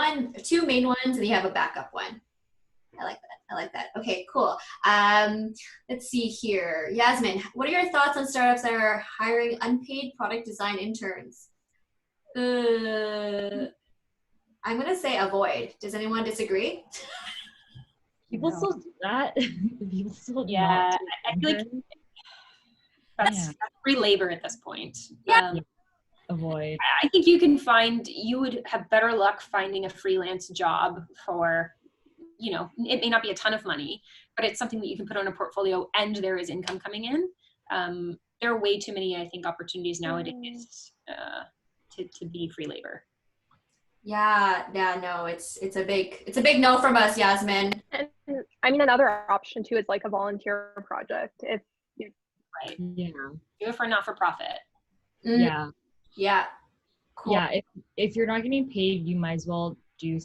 two main ones and you have a backup one. I like that. I like that. Okay, cool. Let's see here. Yasmin, what are your thoughts on startups that are hiring unpaid product design interns? I'm going to say avoid. Does anyone disagree? People still do that. People still I feel like that's free labor at this point. Avoid. I think you would have better luck finding a freelance job for, it may not be a ton of money, but it's something that you can put on a portfolio and there is income coming in. There are way too many, I think, opportunities nowadays to be free labor. No, it's a big no from us, Yasmin. And I mean, another option too is like a volunteer project. If you right, do it for not-for-profit. Cool. If you're not getting paid, you might as well do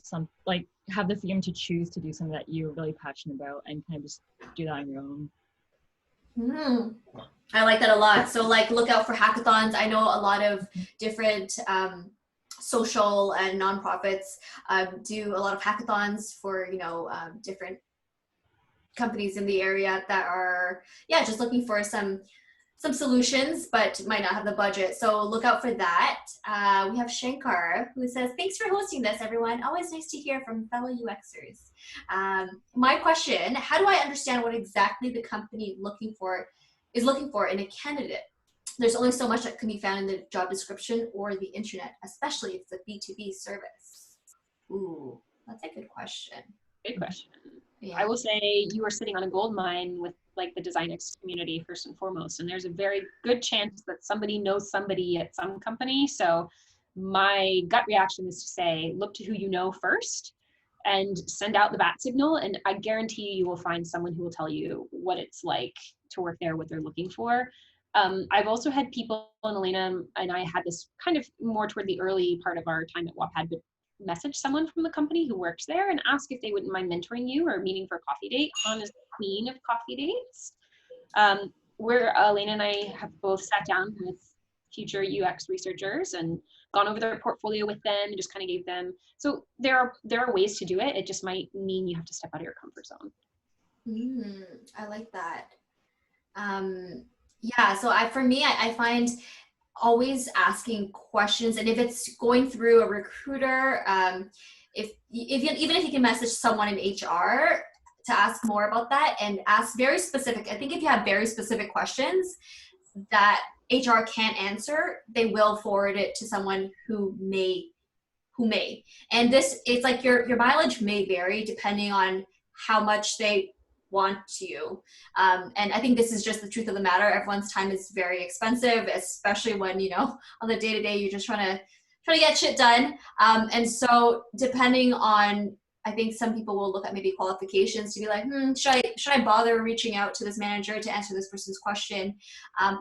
have the freedom to choose to do something that you're really passionate about and kind of just do that on your own. I like that a lot. So like look out for hackathons. I know a lot of different social and nonprofits do a lot of hackathons for different companies in the area that are just looking for some solutions but might not have the budget. So look out for that. We have Shankar who says, thanks for hosting this, everyone. Always nice to hear from fellow UXers. My question, how do I understand what exactly the company is looking for in a candidate? There's only so much that can be found in the job description or the internet, especially if it's a B2B service. Ooh, that's a good question. Good question. I will say you are sitting on a gold mine with like the DesignX community first and foremost, and there's a very good chance that somebody knows somebody at some company. So my gut reaction is to say, look to who you know first and send out the bat signal. And I guarantee you will find someone who will tell you what it's like to work there, what they're looking for. I've also had people, and Elena and I had this kind of more toward the early part of our time at Wattpad, but message someone from the company who works there and ask if they wouldn't mind mentoring you or meeting for a coffee date. Han is the queen of coffee dates. Where Elena and I have both sat down with future UX researchers and gone over their portfolio with them and just kind of gave them. So there are ways to do it. It just might mean you have to step out of your comfort zone. I like that. So for me, I find always asking questions, and if it's going through a recruiter, even if you can message someone in HR to ask more about that and ask very specific. I think if you have very specific questions that HR can't answer, they will forward it to someone who may. And it's like your mileage may vary depending on how much they want you. And I think this is just the truth of the matter. Everyone's time is very expensive, especially when, on the day-to-day, you're just trying to get shit done. And so depending on, I think some people will look at maybe qualifications to be like, should I bother reaching out to this manager to answer this person's question?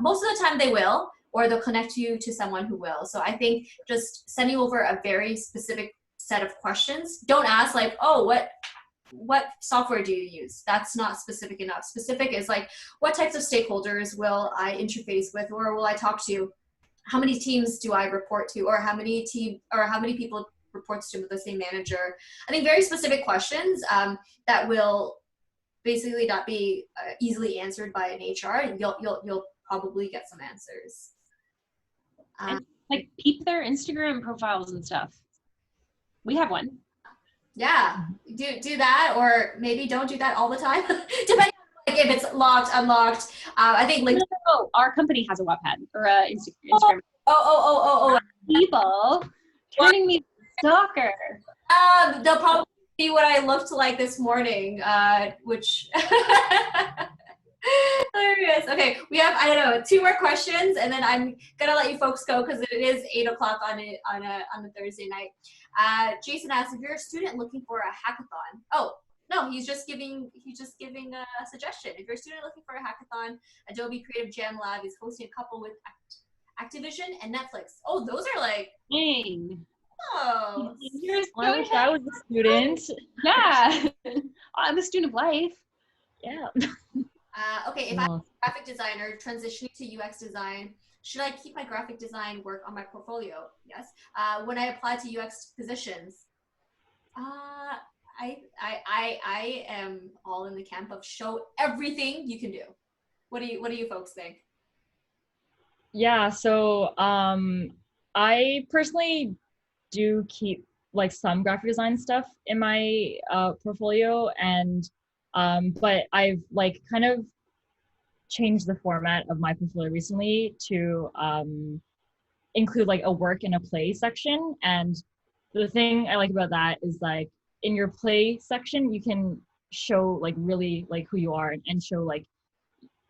Most of the time they will, or they'll connect you to someone who will. So I think just sending over a very specific set of questions. Don't ask like, oh, what software do you use? That's not specific enough. Specific is like, what types of stakeholders will I interface with, or will I talk to? How many teams do I report to, or how many people reports to the same manager? I think very specific questions that will basically not be easily answered by an HR, and you'll probably get some answers. And like peep their Instagram profiles and stuff. We have one. Yeah, do that, or maybe don't do that all the time, depending on like if it's locked, unlocked. I think like no, our company has a Wattpad or a Instagram. Oh. People turning me stalker. They'll probably see what I looked like this morning, which hilarious. Okay, we have, I don't know, 2 more questions, and then I'm gonna let you folks go because it is 8 o'clock on a Thursday night. Jason asks, if you're a student looking for a hackathon. Oh, no, he's just giving a suggestion. If you're a student looking for a hackathon, Adobe Creative Jam Lab is hosting a couple with Activision and Netflix. Oh, those are like, dang. Oh, I wish I was a student. Yeah, I'm a student of life. Yeah. Okay, if I'm a graphic designer transitioning to UX design, should I keep my graphic design work on my portfolio? Yes. When I apply to UX positions, I am all in the camp of show everything you can do. What do you folks think? Yeah, so I personally do keep like some graphic design stuff in my portfolio, and but I've like kind of changed the format of my portfolio recently to include like a work and a play section. And the thing I like about that is like in your play section you can show like really like who you are, and show like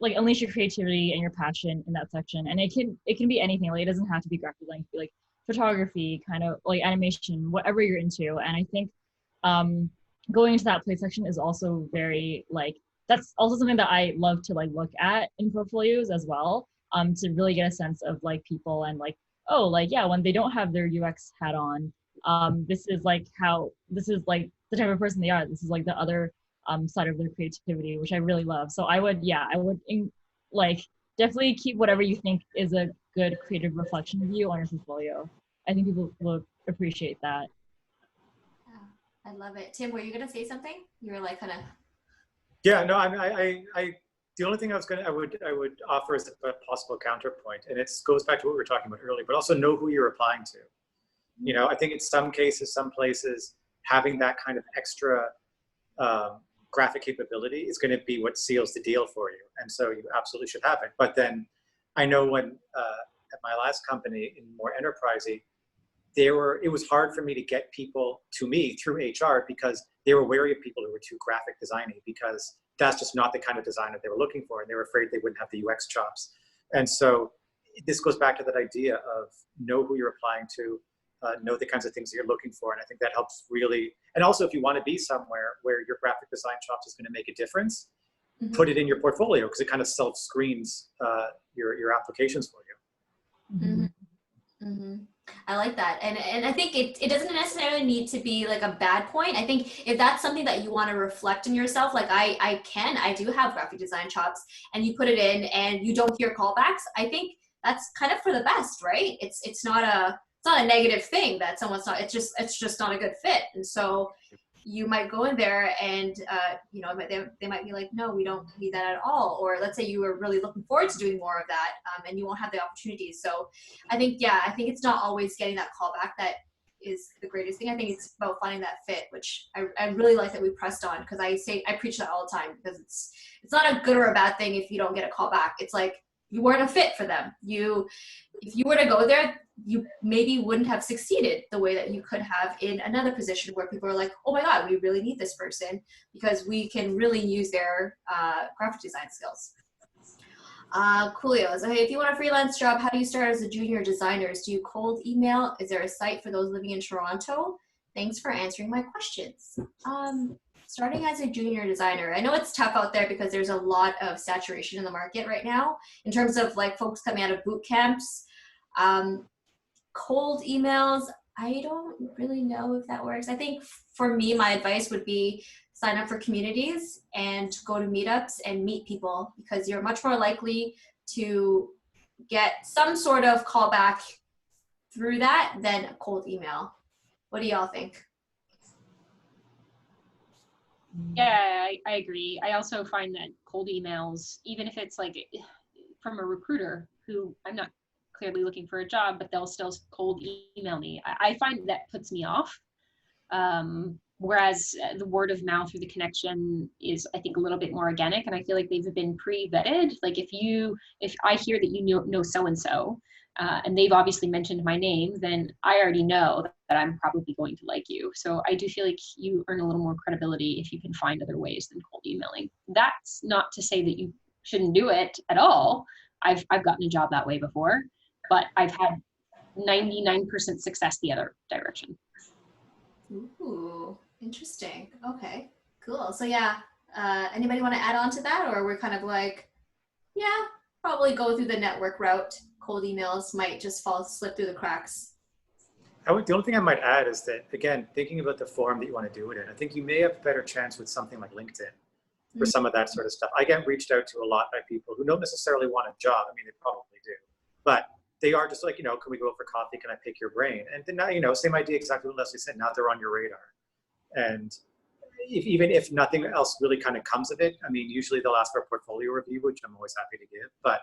unleash your creativity and your passion in that section. And it can be anything. Like it doesn't have to be graphic design. It can be like photography, kind of like animation, whatever you're into. And I think going into that play section is also very like, that's also something that I love to like look at in portfolios as well, to really get a sense of like people and like, oh, like, yeah, when they don't have their UX hat on, this is like the type of person they are. This is like the other side of their creativity, which I really love. So I would like definitely keep whatever you think is a good creative reflection of you on your portfolio. I think people will appreciate that. Yeah, I love it. Tim, were you gonna say something? You were like kind of. Yeah, no, I the only thing I would offer is a possible counterpoint, and it goes back to what we were talking about earlier, but also know who you're applying to. You know, I think in some cases, some places, having that kind of extra graphic capability is going to be what seals the deal for you, and so you absolutely should have it. But then I know when at my last company in more enterprisey, it was hard for me to get people to me through HR because they were wary of people who were too graphic designy, because that's just not the kind of design that they were looking for, and they were afraid they wouldn't have the UX chops. And so this goes back to that idea of know who you're applying to, know the kinds of things that you're looking for. And I think that helps really. And also, if you want to be somewhere where your graphic design chops is going to make a difference, mm-hmm. put it in your portfolio, because it kind of self-screens your applications for you. Mm-hmm. Mm-hmm. I like that. And I think it doesn't necessarily need to be like a bad point. I think if that's something that you want to reflect in yourself, like I do have graphic design chops, and you put it in and you don't hear callbacks, I think that's kind of for the best, right? It's not a negative thing that someone's not, it's just not a good fit. And so you might go in there and they might be like, no, we don't need that at all. Or let's say you were really looking forward to doing more of that, and you won't have the opportunities. So I think it's not always getting that callback that is the greatest thing. I think it's about finding that fit, which I really like that we pressed on, because I preach that all the time, because it's not a good or a bad thing if you don't get a callback. It's like you weren't a fit for them. If you were to go there, you maybe wouldn't have succeeded the way that you could have in another position where people are like, oh my God, we really need this person because we can really use their graphic design skills. Coolio. So hey, if you want a freelance job, how do you start as a junior designer? Do you cold email? Is there a site for those living in Toronto? Thanks for answering my questions. Starting as a junior designer, I know it's tough out there because there's a lot of saturation in the market right now in terms of like folks coming out of boot camps. Cold emails, I don't really know if that works. I think for me, my advice would be sign up for communities and go to meetups and meet people, because you're much more likely to get some sort of callback through that than a cold email. What do y'all think? Yeah, I agree. I also find that cold emails, even if it's like from a recruiter who I'm not clearly looking for a job, but they'll still cold email me. I find that puts me off. Whereas the word of mouth or the connection is, I think, a little bit more organic, and I feel like they've been pre-vetted. Like if I hear that you know so-and-so, and they've obviously mentioned my name, then I already know that I'm probably going to like you. So I do feel like you earn a little more credibility if you can find other ways than cold emailing. That's not to say that you shouldn't do it at all. I've gotten a job that way before, but I've had 99% success the other direction. Ooh, interesting. Okay, cool. So yeah, anybody want to add on to that, or we're kind of like, yeah, probably go through the network route. Cold emails might just slip through the cracks. The only thing I might add is that, again, thinking about the forum that you want to do it in, I think you may have a better chance with something like LinkedIn for some of that sort of stuff. I get reached out to a lot by people who don't necessarily want a job. I mean, they probably do, but they are just like, can we go for coffee? Can I pick your brain? And then now, same idea, exactly what Leslie said. Now they're on your radar. And even if nothing else really kind of comes of it, I mean, usually they'll ask for a portfolio review, which I'm always happy to give. But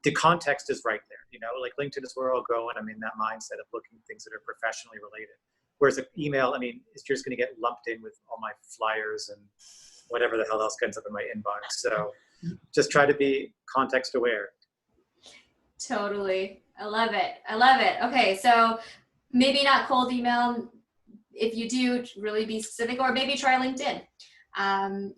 the context is right there. Like LinkedIn is where I'll go, and I'm in that mindset of looking at things that are professionally related. Whereas an email, I mean, it's just going to get lumped in with all my flyers and whatever the hell else ends up in my inbox. So just try to be context aware. Totally. I love it. I love it. Okay, so maybe not cold email. If you do, really be specific, or maybe try LinkedIn.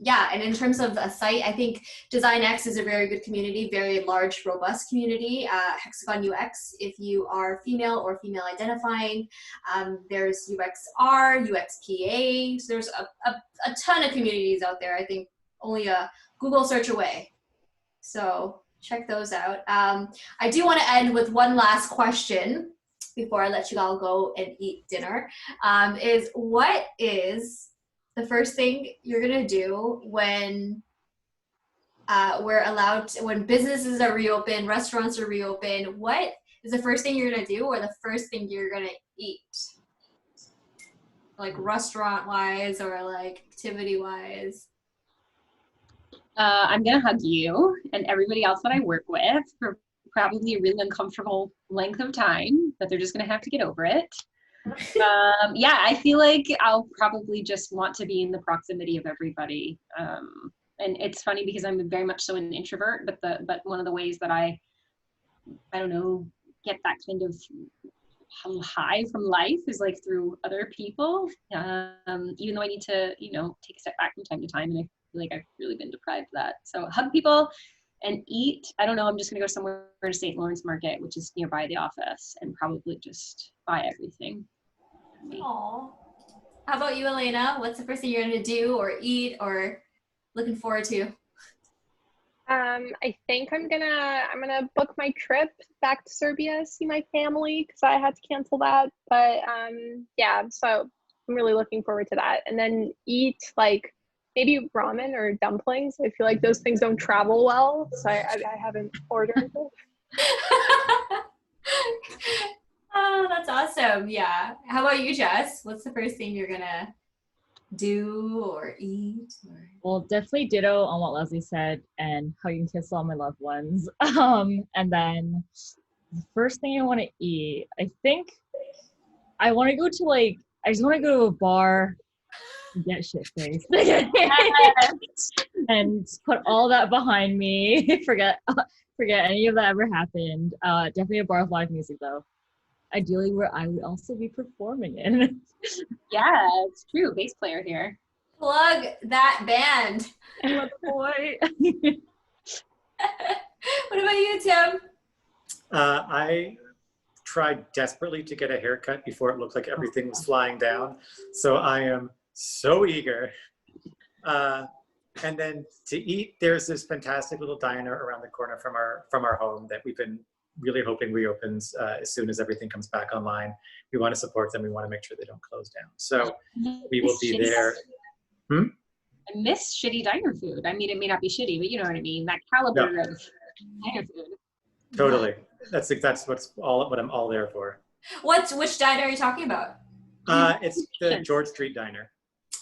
Yeah, and in terms of a site, I think DesignX is a very good community, very large, robust community. Hexagon UX, if you are female or female identifying. There's UXR, UXPA. So there's a ton of communities out there. I think only a Google search away. So check those out. I do want to end with one last question before I let you all go and eat dinner, is what is the first thing you're gonna do when when businesses are reopened, restaurants are reopened? What is the first thing you're gonna do, or the first thing you're gonna eat? Like restaurant-wise or like activity-wise? I'm gonna hug you and everybody else that I work with for probably a really uncomfortable length of time, but they're just gonna have to get over it. Yeah, I feel like I'll probably just want to be in the proximity of everybody. And it's funny because I'm very much so an introvert, but one of the ways that I don't know, get that kind of high from life is like through other people. Even though I need to, take a step back from time to time, and I feel like I've really been deprived of that. So hug people and eat. I don't know, I'm just gonna go somewhere to St. Lawrence Market, which is nearby the office, and probably just buy everything. Aww. How about you, Elena? What's the first thing you're gonna do or eat or looking forward to? I think I'm gonna book my trip back to Serbia, see my family, because I had to cancel that. But yeah, so I'm really looking forward to that. And then eat like maybe ramen or dumplings. I feel like those things don't travel well, so I haven't ordered them. Oh, that's awesome. Yeah. How about you, Jess? What's the first thing you're gonna do or eat? Well, definitely ditto on what Leslie said, and hug and kiss all my loved ones. And then the first thing I want to eat, I think I want to go to I just want to go to a bar and get shit faced and put all that behind me. Forget any of that ever happened. Definitely a bar with live music though. Ideally where I would also be performing in. Yeah, it's true. Bass player here. Plug that band. What a boy. What about you, Tim? I tried desperately to get a haircut before it looked like everything was flying down. So I am so eager. And then to eat, there's this fantastic little diner around the corner from our home that we've been really hoping reopens as soon as everything comes back online. We want to support them. We want to make sure they don't close down. So we will be there. I miss shitty diner food. I mean, it may not be shitty, but you know what I mean. That caliber of diner food. Totally. That's what I'm all there for. Which diner are you talking about? It's the George Street Diner.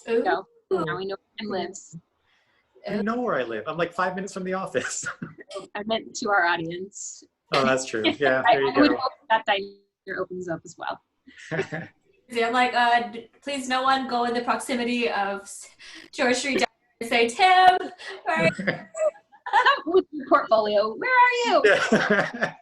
Ooh. So now we know where Tim lives. You know where I live. I'm like 5 minutes from the office. I meant to our audience. Oh, that's true. Yeah, there you I would go. hope that diner opens up as well. See, I'm like, please no one go in the proximity of George Street Diner and say, Tim, where are you? Come with your portfolio. Where are you? Yeah.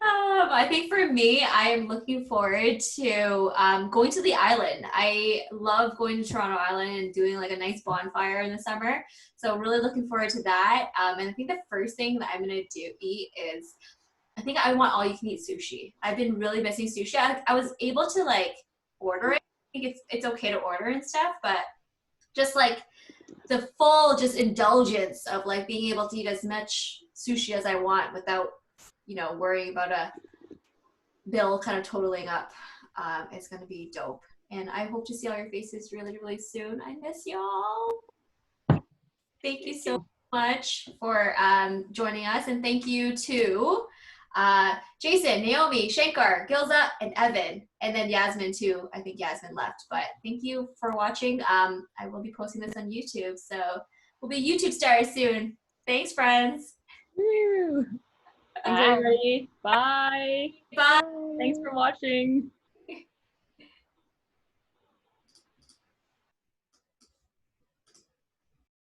I think for me, I'm looking forward to going to the island. I love going to Toronto Island and doing like a nice bonfire in the summer. So really looking forward to that. And I think the first thing that I'm gonna eat is, I think I want all you can eat sushi. I've been really missing sushi. I was able to like order it. I think it's okay to order and stuff, but just like the full just indulgence of like being able to eat as much sushi as I want without, you know, worrying about a bill kind of totaling up. It's going to be dope. And I hope to see all your faces really, really soon. I miss y'all. Thank you so much for joining us. And thank you to Jason, Naomi, Shankar, Gilza, and Evan. And then Yasmin too. I think Yasmin left. But thank you for watching. I will be posting this on YouTube. So we'll be YouTube stars soon. Thanks, friends. Woo. Thanks, everybody. Bye. Bye. Thanks for watching.